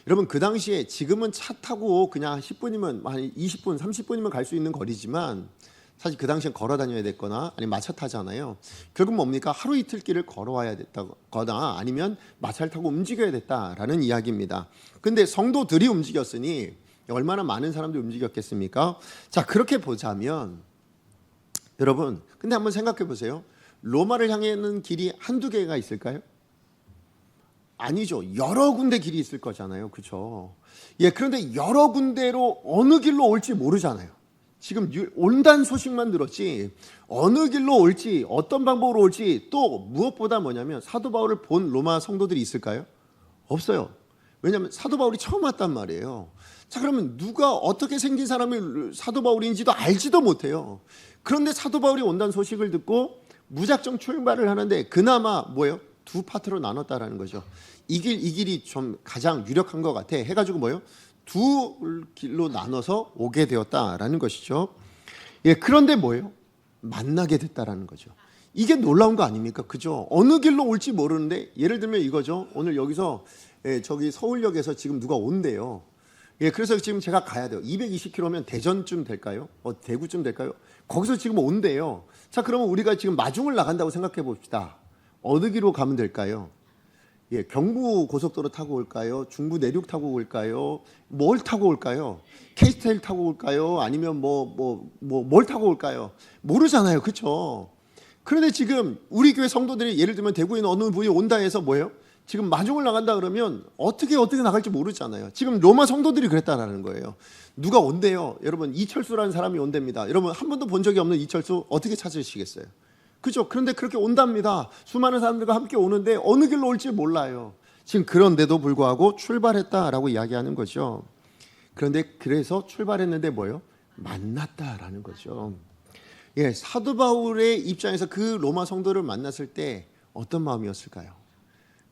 여러분 그 당시에 지금은 차 타고 그냥 10분이면 한 20분, 30분이면 갈 수 있는 거리지만 사실 그 당시엔 걸어 다녀야 됐거나 아니면 마차 타잖아요. 결국 뭡니까? 하루 이틀 길을 걸어와야 됐다거나 아니면 마차를 타고 움직여야 됐다라는 이야기입니다. 근데 성도들이 움직였으니 얼마나 많은 사람들이 움직였겠습니까? 자, 그렇게 보자면 여러분, 근데 한번 생각해 보세요. 로마를 향하는 길이 한두 개가 있을까요? 아니죠. 여러 군데 길이 있을 거잖아요. 그렇죠? 예, 그런데 여러 군데로 어느 길로 올지 모르잖아요. 지금 온다는 소식만 들었지 어느 길로 올지 어떤 방법으로 올지 또 무엇보다 뭐냐면 사도 바울을 본 로마 성도들이 있을까요? 없어요. 왜냐하면 사도 바울이 처음 왔단 말이에요. 자, 그러면 누가 어떻게 생긴 사람이 사도 바울인지도 알지도 못해요. 그런데 사도 바울이 온다는 소식을 듣고 무작정 출발을 하는데 그나마 뭐예요? 두 파트로 나눴다라는 거죠. 이 길이 좀 가장 유력한 것 같아 해가지고 뭐예요? 두 길로 나눠서 오게 되었다라는 것이죠. 예, 그런데 뭐예요? 만나게 됐다라는 거죠. 이게 놀라운 거 아닙니까? 그죠? 어느 길로 올지 모르는데 예를 들면 이거죠. 오늘 여기서 저기 서울역에서 지금 누가 온대요. 예, 그래서 지금 제가 가야 돼요. 220km면 대전쯤 될까요? 대구쯤 될까요? 거기서 지금 온대요. 자, 그러면 우리가 지금 마중을 나간다고 생각해 봅시다. 어느 길로 가면 될까요? 예, 경부 고속도로 타고 올까요? 중부 내륙 타고 올까요? 뭘 타고 올까요? K스타일 타고 올까요? 아니면 뭘 타고 올까요? 모르잖아요. 그렇죠? 그런데 지금 우리 교회 성도들이 예를 들면 대구에 있는 어느 분이 온다 해서 뭐예요? 지금 마중을 나간다 그러면 어떻게 나갈지 모르잖아요. 지금 로마 성도들이 그랬다라는 거예요. 누가 온대요? 여러분, 이철수라는 사람이 온답니다. 여러분, 한 번도 본 적이 없는 이철수 어떻게 찾으시겠어요? 그죠? 그런데 그렇게 온답니다. 수많은 사람들과 함께 오는데 어느 길로 올지 몰라요. 지금 그런데도 불구하고 출발했다라고 이야기하는 거죠. 그런데 그래서 출발했는데 뭐예요? 만났다라는 거죠. 예, 사도 바울의 입장에서 그 로마 성도를 만났을 때 어떤 마음이었을까요?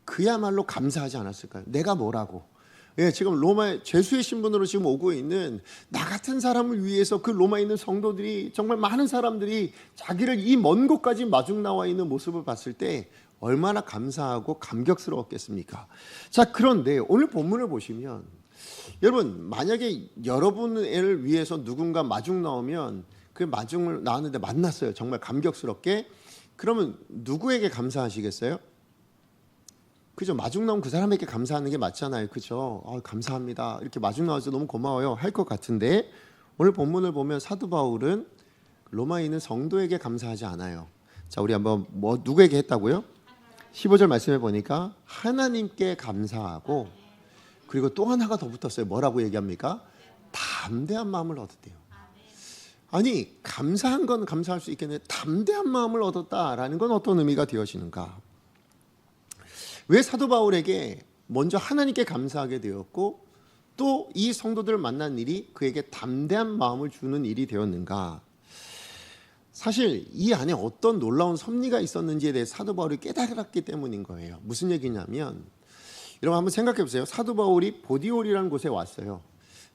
그야말로 감사하지 않았을까요? 내가 뭐라고? 예, 지금 로마의 죄수의 신분으로 지금 오고 있는 나 같은 사람을 위해서 그 로마에 있는 성도들이 정말 많은 사람들이 자기를 이 먼 곳까지 마중 나와 있는 모습을 봤을 때 얼마나 감사하고 감격스러웠겠습니까? 자, 그런데 오늘 본문을 보시면 여러분, 만약에 여러분을 위해서 누군가 마중 나오면 그 마중을 나왔는데 만났어요. 정말 감격스럽게. 그러면 누구에게 감사하시겠어요? 그죠? 마중 나온 그 사람에게 감사하는 게 맞잖아요. 그죠? 감사합니다. 이렇게 마중 나와서 너무 고마워요. 할 것 같은데 오늘 본문을 보면 사도 바울은 로마에 있는 성도에게 감사하지 않아요. 자, 우리 한번 누구에게 했다고요? 15절 말씀해 보니까 하나님께 감사하고 그리고 또 하나가 더 붙었어요. 뭐라고 얘기합니까? 담대한 마음을 얻었대요. 아니, 감사한 건 감사할 수 있겠는데 담대한 마음을 얻었다라는 건 어떤 의미가 되어지는가? 왜 사도 바울에게 먼저 하나님께 감사하게 되었고 또 이 성도들을 만난 일이 그에게 담대한 마음을 주는 일이 되었는가? 사실 이 안에 어떤 놀라운 섭리가 있었는지에 대해 사도 바울이 깨달았기 때문인 거예요. 무슨 얘기냐면 여러분 한번 생각해 보세요. 사도 바울이 보디올이라는 곳에 왔어요.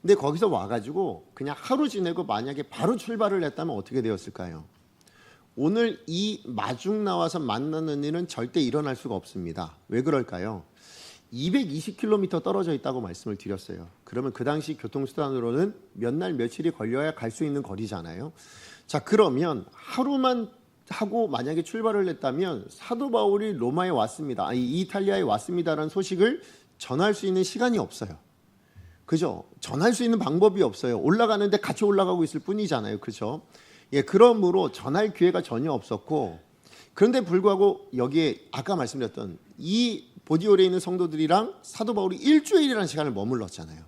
근데 거기서 와가지고 그냥 하루 지내고 만약에 바로 출발을 했다면 어떻게 되었을까요? 오늘 이 마중 나와서 만나는 일은 절대 일어날 수가 없습니다. 왜 그럴까요? 220km 떨어져 있다고 말씀을 드렸어요. 그러면 그 당시 교통수단으로는 몇 날 며칠이 걸려야 갈 수 있는 거리잖아요. 자, 그러면 하루만 하고 만약에 출발을 했다면 사도 바울이 로마에 왔습니다. 이탈리아에 왔습니다라는 소식을 전할 수 있는 시간이 없어요. 그죠? 전할 수 있는 방법이 없어요. 올라가는데 같이 올라가고 있을 뿐이잖아요. 그죠? 예, 그러므로 전할 기회가 전혀 없었고 그런데 불구하고 여기에 아까 말씀드렸던 이 보디올에 있는 성도들이랑 사도 바울이 일주일이라는 시간을 머물렀잖아요.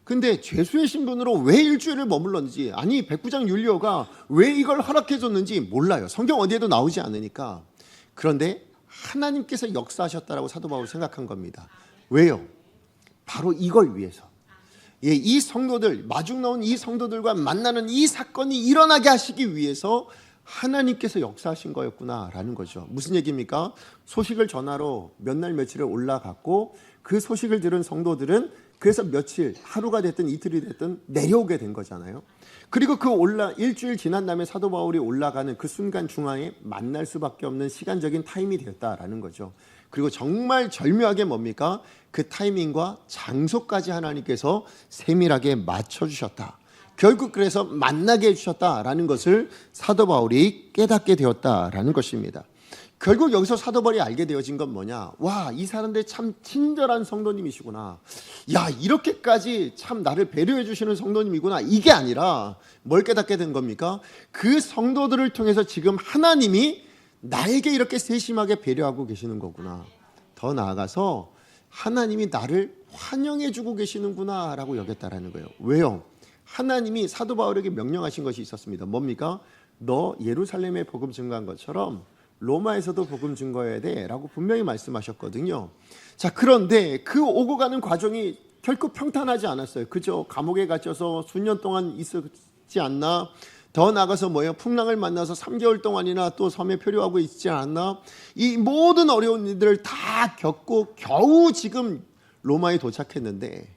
근데 죄수의 신분으로 왜 일주일을 머물렀는지 아니 백부장 율리오가 왜 이걸 허락해 줬는지 몰라요. 성경 어디에도 나오지 않으니까. 그런데 하나님께서 역사하셨다라고 사도 바울이 생각한 겁니다. 왜요? 바로 이걸 위해서. 예, 이 성도들 마중 나온 이 성도들과 만나는 이 사건이 일어나게 하시기 위해서 하나님께서 역사하신 거였구나라는 거죠. 무슨 얘기입니까? 소식을 전하러 몇 날 며칠을 올라갔고 그 소식을 들은 성도들은 그래서 며칠 하루가 됐든 이틀이 됐든 내려오게 된 거잖아요. 그리고 그 일주일 지난 다음에 사도 바울이 올라가는 그 순간 중앙에 만날 수밖에 없는 시간적인 타임이 되었다라는 거죠. 그리고 정말 절묘하게 뭡니까? 그 타이밍과 장소까지 하나님께서 세밀하게 맞춰주셨다. 결국 그래서 만나게 해주셨다라는 것을 사도 바울이 깨닫게 되었다라는 것입니다. 결국 여기서 사도 바울이 알게 되어진 건 뭐냐? 와, 이 사람들 참 친절한 성도님이시구나. 야, 이렇게까지 참 나를 배려해 주시는 성도님이구나. 이게 아니라 뭘 깨닫게 된 겁니까? 그 성도들을 통해서 지금 하나님이 나에게 이렇게 세심하게 배려하고 계시는 거구나. 더 나아가서 하나님이 나를 환영해 주고 계시는구나 라고 여겼다라는 거예요. 왜요? 하나님이 사도 바울에게 명령하신 것이 있었습니다. 뭡니까? 너 예루살렘에 복음 증거한 것처럼 로마에서도 복음 증거해야 돼 라고 분명히 말씀하셨거든요. 자, 그런데 그 오고 가는 과정이 결코 평탄하지 않았어요. 그죠? 감옥에 갇혀서 수년 동안 있었지 않나? 더 나가서 뭐예요? 풍랑을 만나서 3개월 동안이나 또 섬에 표류하고 있지 않나? 이 모든 어려운 일들을 다 겪고 겨우 지금 로마에 도착했는데,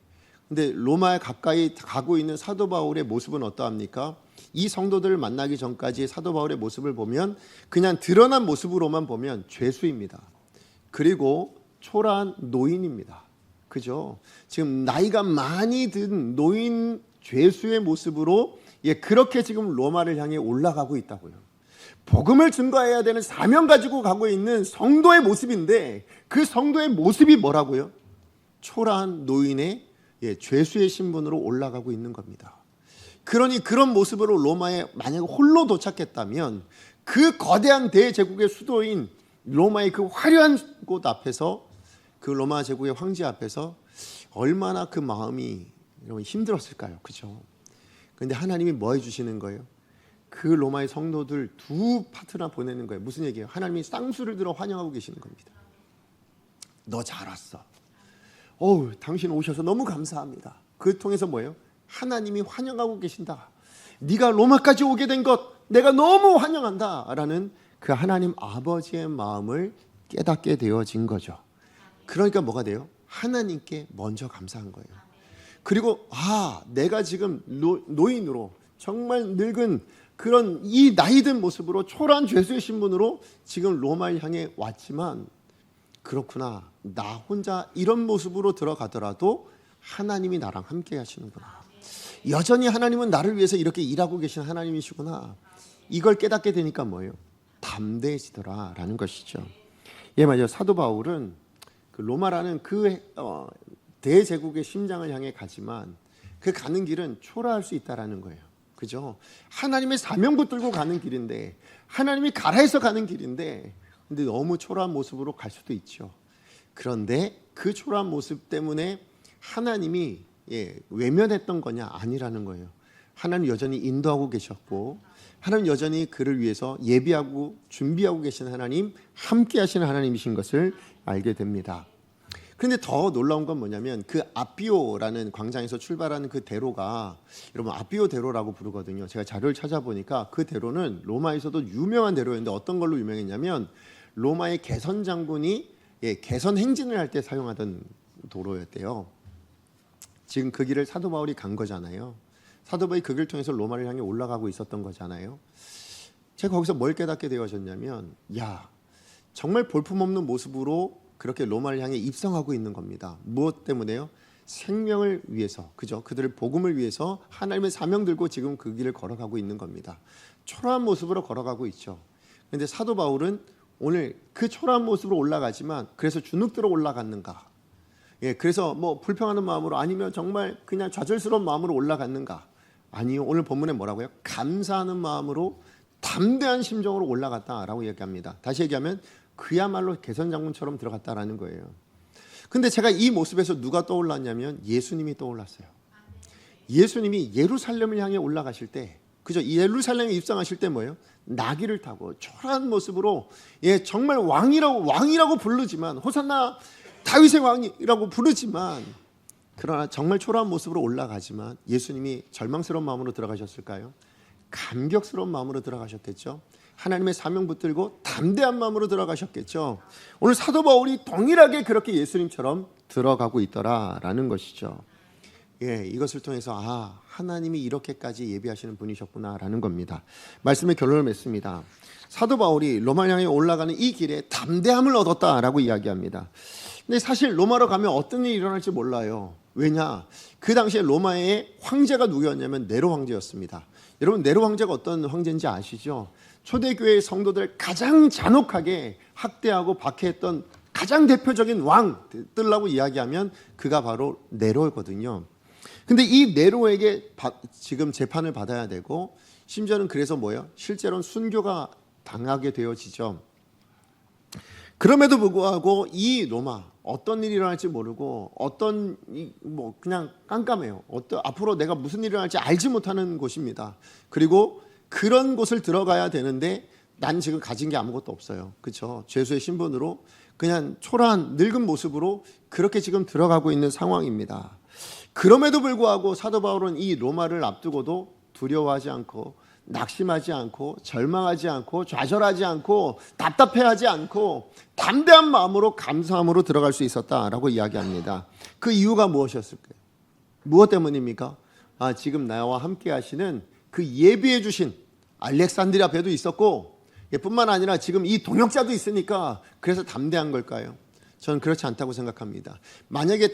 근데 로마에 가까이 가고 있는 사도 바울의 모습은 어떠합니까? 이 성도들을 만나기 전까지 사도 바울의 모습을 보면 그냥 드러난 모습으로만 보면 죄수입니다. 그리고 초라한 노인입니다. 그죠? 지금 나이가 많이 든 노인 죄수의 모습으로 그렇게 지금 로마를 향해 올라가고 있다고요. 복음을 증거해야 되는 사명 가지고 가고 있는 성도의 모습인데 그 성도의 모습이 뭐라고요? 초라한 노인의 죄수의 신분으로 올라가고 있는 겁니다. 그러니 그런 모습으로 로마에 만약 홀로 도착했다면 그 거대한 대제국의 수도인 로마의 그 화려한 곳 앞에서, 그 로마 제국의 황제 앞에서 얼마나 그 마음이 힘들었을까요? 그죠? 그런데 하나님이 뭐 해주시는 거예요? 그 로마의 성도들 두 파트나 보내는 거예요. 무슨 얘기예요? 하나님이 쌍수를 들어 환영하고 계시는 겁니다. 너 잘 왔어. 어우, 당신 오셔서 너무 감사합니다. 그 통해서 뭐예요? 하나님이 환영하고 계신다. 네가 로마까지 오게 된 것 내가 너무 환영한다 라는 그 하나님 아버지의 마음을 깨닫게 되어진 거죠. 그러니까 뭐가 돼요? 하나님께 먼저 감사한 거예요. 그리고 내가 지금 노인으로 정말 늙은 그런 이 나이든 모습으로 초라한 죄수의 신분으로 지금 로마를 향해 왔지만, 그렇구나, 나 혼자 이런 모습으로 들어가더라도 하나님이 나랑 함께 하시는구나. 여전히 하나님은 나를 위해서 이렇게 일하고 계신 하나님이시구나. 이걸 깨닫게 되니까 뭐예요? 담대해지더라 라는 것이죠. 맞아요. 사도 바울은 그 로마라는 그 대제국의 심장을 향해 가지만 그 가는 길은 초라할 수 있다라는 거예요. 그죠? 하나님의 사명 붙들고 가는 길인데, 하나님이 가라 해서 가는 길인데, 근데 너무 초라한 모습으로 갈 수도 있죠. 그런데 그 초라한 모습 때문에 하나님이 외면했던 거냐? 아니라는 거예요. 하나님 여전히 인도하고 계셨고, 하나님 여전히 그를 위해서 예비하고 준비하고 계신 하나님, 함께 하시는 하나님이신 것을 알게 됩니다. 그런데 더 놀라운 건 뭐냐면 그 아비오라는 광장에서 출발하는 그 대로가, 여러분 아비오 대로라고 부르거든요. 제가 자료를 찾아보니까 그 대로는 로마에서도 유명한 대로였는데 어떤 걸로 유명했냐면 로마의 개선 장군이 개선 행진을 할 때 사용하던 도로였대요. 지금 그 길을 사도 바울이 간 거잖아요. 사도 바울이 그 길을 통해서 로마를 향해 올라가고 있었던 거잖아요. 제가 거기서 뭘 깨닫게 되어졌냐면, 정말 볼품없는 모습으로 그렇게 로마를 향해 입성하고 있는 겁니다. 무엇 때문에요? 생명을 위해서, 그죠? 그들을 복음을 위해서 하나님의 사명 들고 지금 그 길을 걸어가고 있는 겁니다. 초라한 모습으로 걸어가고 있죠. 그런데 사도 바울은 오늘 그 초라한 모습으로 올라가지만, 그래서 주눅들어 올라갔는가? 그래서 뭐 불평하는 마음으로, 아니면 정말 그냥 좌절스러운 마음으로 올라갔는가? 아니요. 오늘 본문에 뭐라고요? 감사하는 마음으로 담대한 심정으로 올라갔다라고 얘기합니다. 다시 얘기하면 그야말로 개선 장군처럼 들어갔다라는 거예요. 근데 제가 이 모습에서 누가 떠올랐냐면 예수님이 떠올랐어요. 예수님이 예루살렘을 향해 올라가실 때, 그죠? 예루살렘에 입성하실 때 뭐예요? 나귀를 타고 초라한 모습으로, 정말 왕이라고 부르지만, 호산나 다윗의 왕이라고 부르지만, 그러나 정말 초라한 모습으로 올라가지만 예수님이 절망스러운 마음으로 들어가셨을까요? 감격스러운 마음으로 들어가셨겠죠. 하나님의 사명 붙들고 담대한 마음으로 들어가셨겠죠. 오늘 사도 바울이 동일하게 그렇게 예수님처럼 들어가고 있더라라는 것이죠. 이것을 통해서 하나님이 이렇게까지 예비하시는 분이셨구나라는 겁니다. 말씀의 결론을 맺습니다. 사도 바울이 로마 향해 올라가는 이 길에 담대함을 얻었다라고 이야기합니다. 근데 사실 로마로 가면 어떤 일이 일어날지 몰라요. 왜냐? 그 당시에 로마의 황제가 누구였냐면 네로 황제였습니다. 여러분, 네로 황제가 어떤 황제인지 아시죠? 초대교회의 성도들을 가장 잔혹하게 학대하고 박해했던 가장 대표적인 왕들라고 이야기하면 그가 바로 네로거든요. 근데 이 네로에게 지금 재판을 받아야 되고, 심지어는 그래서 뭐예요? 실제로는 순교가 당하게 되어지죠. 그럼에도 불구하고 이 로마, 어떤 일이 일어날지 모르고 그냥 깜깜해요. 앞으로 내가 무슨 일이 일어날지 알지 못하는 곳입니다. 그리고 그런 곳을 들어가야 되는데 난 지금 가진 게 아무것도 없어요. 그렇죠? 죄수의 신분으로 그냥 초라한 늙은 모습으로 그렇게 지금 들어가고 있는 상황입니다. 그럼에도 불구하고 사도 바울은 이 로마를 앞두고도 두려워하지 않고, 낙심하지 않고, 절망하지 않고, 좌절하지 않고, 답답해하지 않고 담대한 마음으로 감사함으로 들어갈 수 있었다라고 이야기합니다. 그 이유가 무엇이었을까요? 무엇 때문입니까? 지금 나와 함께 하시는 그 예비해 주신 알렉산드리아 배도 있었고, 뿐만 아니라 지금 이 동역자도 있으니까 그래서 담대한 걸까요? 저는 그렇지 않다고 생각합니다. 만약에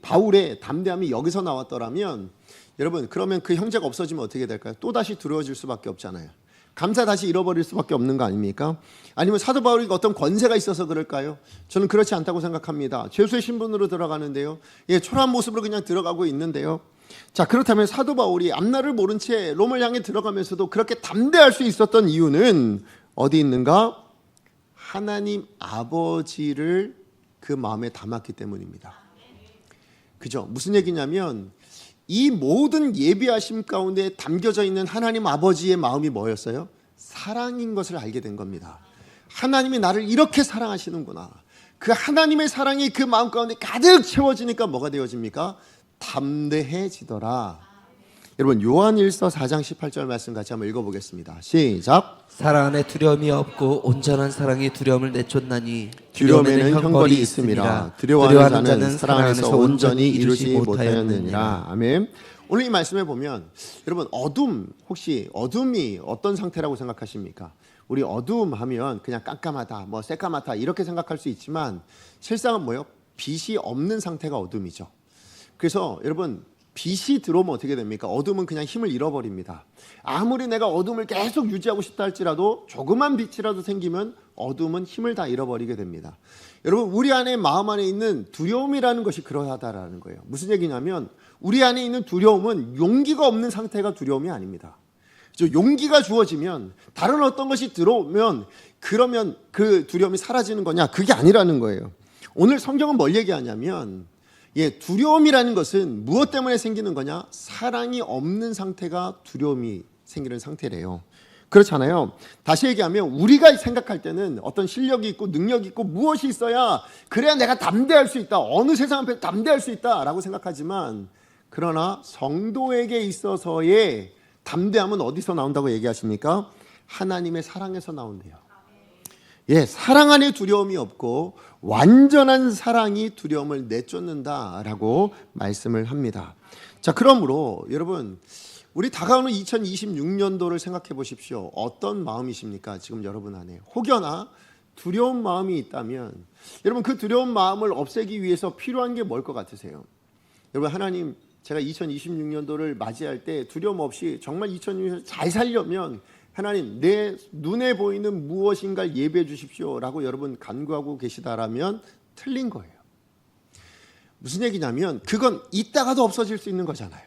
바울의 담대함이 여기서 나왔더라면, 여러분, 그러면 그 형제가 없어지면 어떻게 될까요? 또다시 두려워질 수밖에 없잖아요. 감사 다시 잃어버릴 수밖에 없는 거 아닙니까? 아니면 사도 바울이 어떤 권세가 있어서 그럴까요? 저는 그렇지 않다고 생각합니다. 죄수의 신분으로 들어가는데요. 초라한 모습으로 그냥 들어가고 있는데요. 자, 그렇다면 사도 바울이 앞날을 모른 채 롬을 향해 들어가면서도 그렇게 담대할 수 있었던 이유는 어디 있는가? 하나님 아버지를 그 마음에 담았기 때문입니다. 그죠? 무슨 얘기냐면 이 모든 예비하심 가운데 담겨져 있는 하나님 아버지의 마음이 뭐였어요? 사랑인 것을 알게 된 겁니다. 하나님이 나를 이렇게 사랑하시는구나. 그 하나님의 사랑이 그 마음 가운데 가득 채워지니까 뭐가 되어집니까? 담대해지더라. 여러분, 요한일서 4장 18절 말씀 같이 한번 읽어보겠습니다. 시작. 사랑 안에 두려움이 없고 온전한 사랑이 두려움을 내쫓나니 두려움에는 형벌이 있음이라. 두려워하는 자는 사랑 안에서 온전히 이루지 못하였느니라. 아멘. 오늘 이 말씀에 보면 여러분, 혹시 어둠이 어떤 상태라고 생각하십니까? 우리 어두움 하면 그냥 깜깜하다, 새까맣다 이렇게 생각할 수 있지만 실상은 뭐예요? 빛이 없는 상태가 어둠이죠. 그래서 여러분, 빛이 들어오면 어떻게 됩니까? 어둠은 그냥 힘을 잃어버립니다. 아무리 내가 어둠을 계속 유지하고 싶다 할지라도 조그만 빛이라도 생기면 어둠은 힘을 다 잃어버리게 됩니다. 여러분, 우리 안에, 마음 안에 있는 두려움이라는 것이 그러하다라는 거예요. 무슨 얘기냐면 우리 안에 있는 두려움은 용기가 없는 상태가 두려움이 아닙니다. 용기가 주어지면, 다른 어떤 것이 들어오면 그러면 그 두려움이 사라지는 거냐? 그게 아니라는 거예요. 오늘 성경은 뭘 얘기하냐면 두려움이라는 것은 무엇 때문에 생기는 거냐? 사랑이 없는 상태가 두려움이 생기는 상태래요. 그렇잖아요. 다시 얘기하면 우리가 생각할 때는 어떤 실력이 있고 능력이 있고 무엇이 있어야 그래야 내가 담대할 수 있다, 어느 세상 앞에 담대할 수 있다라고 생각하지만, 그러나 성도에게 있어서의 담대함은 어디서 나온다고 얘기하십니까? 하나님의 사랑에서 나온대요. 사랑 안에 두려움이 없고 완전한 사랑이 두려움을 내쫓는다라고 말씀을 합니다. 자, 그러므로 여러분, 우리 다가오는 2026년도를 생각해 보십시오. 어떤 마음이십니까? 지금 여러분 안에 혹여나 두려운 마음이 있다면, 여러분, 그 두려운 마음을 없애기 위해서 필요한 게 뭘 것 같으세요? 여러분, 하나님, 제가 2026년도를 맞이할 때 두려움 없이 정말 2026년 잘 살려면 하나님, 내 눈에 보이는 무엇인가를 예배해 주십시오라고 여러분 간구하고 계시다라면 틀린 거예요. 무슨 얘기냐면 그건 있다가도 없어질 수 있는 거잖아요.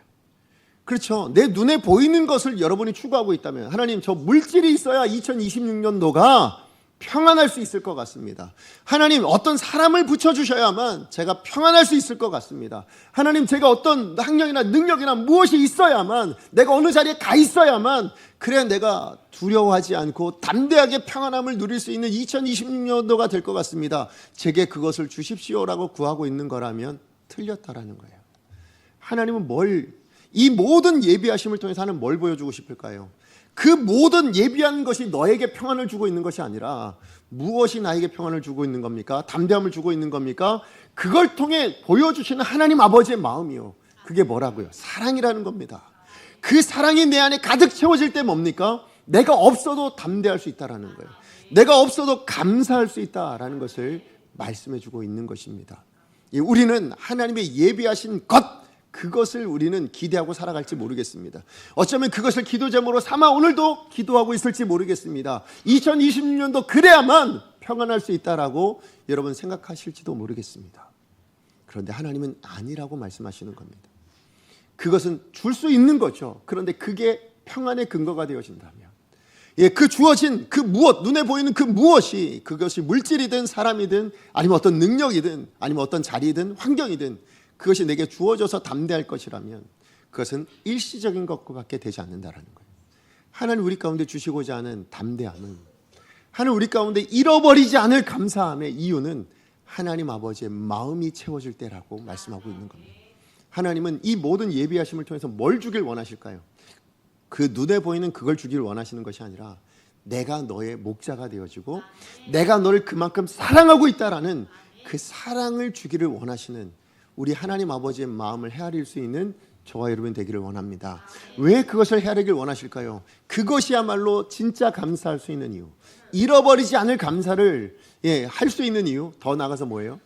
그렇죠? 내 눈에 보이는 것을 여러분이 추구하고 있다면, 하나님, 저 물질이 있어야 2026년도가 평안할 수 있을 것 같습니다. 하나님, 어떤 사람을 붙여주셔야만 제가 평안할 수 있을 것 같습니다. 하나님, 제가 어떤 학력이나 능력이나 무엇이 있어야만, 내가 어느 자리에 가 있어야만, 그래야 내가 두려워하지 않고 담대하게 평안함을 누릴 수 있는 2026년도가 될 것 같습니다. 제게 그것을 주십시오라고 구하고 있는 거라면 틀렸다라는 거예요. 하나님은 이 모든 예비하심을 통해서 하나님 뭘 보여주고 싶을까요? 그 모든 예비한 것이 너에게 평안을 주고 있는 것이 아니라 무엇이 나에게 평안을 주고 있는 겁니까? 담대함을 주고 있는 겁니까? 그걸 통해 보여주시는 하나님 아버지의 마음이요. 그게 뭐라고요? 사랑이라는 겁니다. 그 사랑이 내 안에 가득 채워질 때 뭡니까? 내가 없어도 담대할 수 있다라는 거예요. 내가 없어도 감사할 수 있다라는 것을 말씀해 주고 있는 것입니다. 예, 우리는 하나님의 예비하신 것, 그것을 우리는 기대하고 살아갈지 모르겠습니다. 어쩌면 그것을 기도 제목으로 삼아 오늘도 기도하고 있을지 모르겠습니다. 2026년도 그래야만 평안할 수 있다라고 여러분 생각하실지도 모르겠습니다. 그런데 하나님은 아니라고 말씀하시는 겁니다. 그것은 줄 수 있는 거죠. 그런데 그게 평안의 근거가 되어진다면, 예, 그 주어진 그 무엇, 눈에 보이는 그 무엇이, 그것이 물질이든 사람이든 아니면 어떤 능력이든 아니면 어떤 자리든 환경이든 그것이 내게 주어져서 담대할 것이라면 그것은 일시적인 것밖에 되지 않는다라는 거예요. 하나님 우리 가운데 주시고자 하는 담대함은, 하나님 우리 가운데 잃어버리지 않을 감사함의 이유는 하나님 아버지의 마음이 채워질 때라고 말씀하고 있는 겁니다. 하나님은 이 모든 예비하심을 통해서 뭘 주길 원하실까요? 그 눈에 보이는 그걸 주길 원하시는 것이 아니라 내가 너의 목자가 되어지고 내가 너를 그만큼 사랑하고 있다라는 그 사랑을 주기를 원하시는 우리 하나님 아버지의 마음을 헤아릴 수 있는 저와 여러분 되기를 원합니다. 왜 그것을 헤아리길 원하실까요? 그것이야말로 진짜 감사할 수 있는 이유, 잃어버리지 않을 감사를 할 수 있는 이유, 더 나아가서 뭐예요?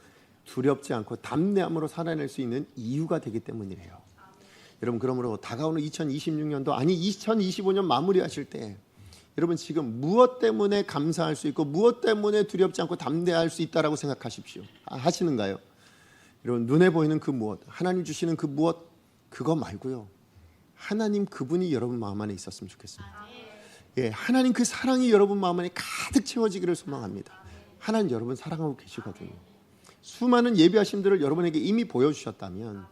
두렵지 않고 담대함으로 살아낼 수 있는 이유가 되기 때문이래요. 여러분, 그러므로 다가오는 2026년도 아니 2025년 마무리하실 때 여러분 지금 무엇 때문에 감사할 수 있고 무엇 때문에 두렵지 않고 담대할 수 있다라고 생각하십시오. 하시는가요? 여러분, 눈에 보이는 그 무엇, 하나님 주시는 그 무엇, 그거 말고요, 하나님 그분이 여러분 마음 안에 있었으면 좋겠습니다. 예, 하나님 그 사랑이 여러분 마음 안에 가득 채워지기를 소망합니다. 하나님 여러분 사랑하고 계시거든요. 수많은 예비하심들을 여러분에게 이미 보여주셨다면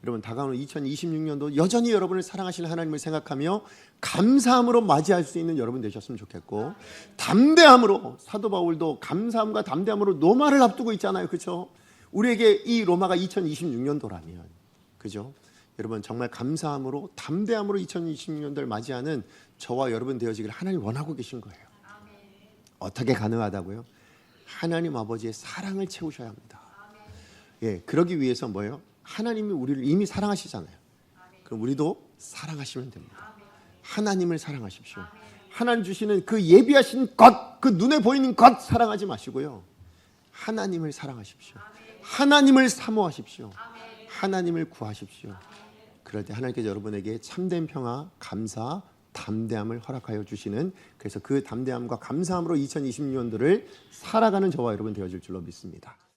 여러분 다가오는 2026년도 여전히 여러분을 사랑하시는 하나님을 생각하며 감사함으로 맞이할 수 있는 여러분 되셨으면 좋겠고, 담대함으로, 사도 바울도 감사함과 담대함으로 로마를 앞두고 있잖아요. 그렇죠? 우리에게 이 로마가 2026년도라면, 그죠? 여러분 정말 감사함으로 담대함으로 2026년도를 맞이하는 저와 여러분 되어지기를 하나님 원하고 계신 거예요. 어떻게 가능하다고요? 하나님 아버지의 사랑을 채우셔야 합니다. 예, 그러기 위해서 뭐예요? 하나님이 우리를 이미 사랑하시잖아요. 그럼 우리도 사랑하시면 됩니다. 하나님을 사랑하십시오. 하나님 주시는 그 예비하신 것, 그 눈에 보이는 것 사랑하지 마시고요, 하나님을 사랑하십시오. 하나님을 사모하십시오. 하나님을 구하십시오. 그럴 때 하나님께서 여러분에게 참된 평화, 감사, 담대함을 허락하여 주시는, 그래서 그 담대함과 감사함으로 2026년도를 살아가는 저와 여러분 되어질 줄로 믿습니다.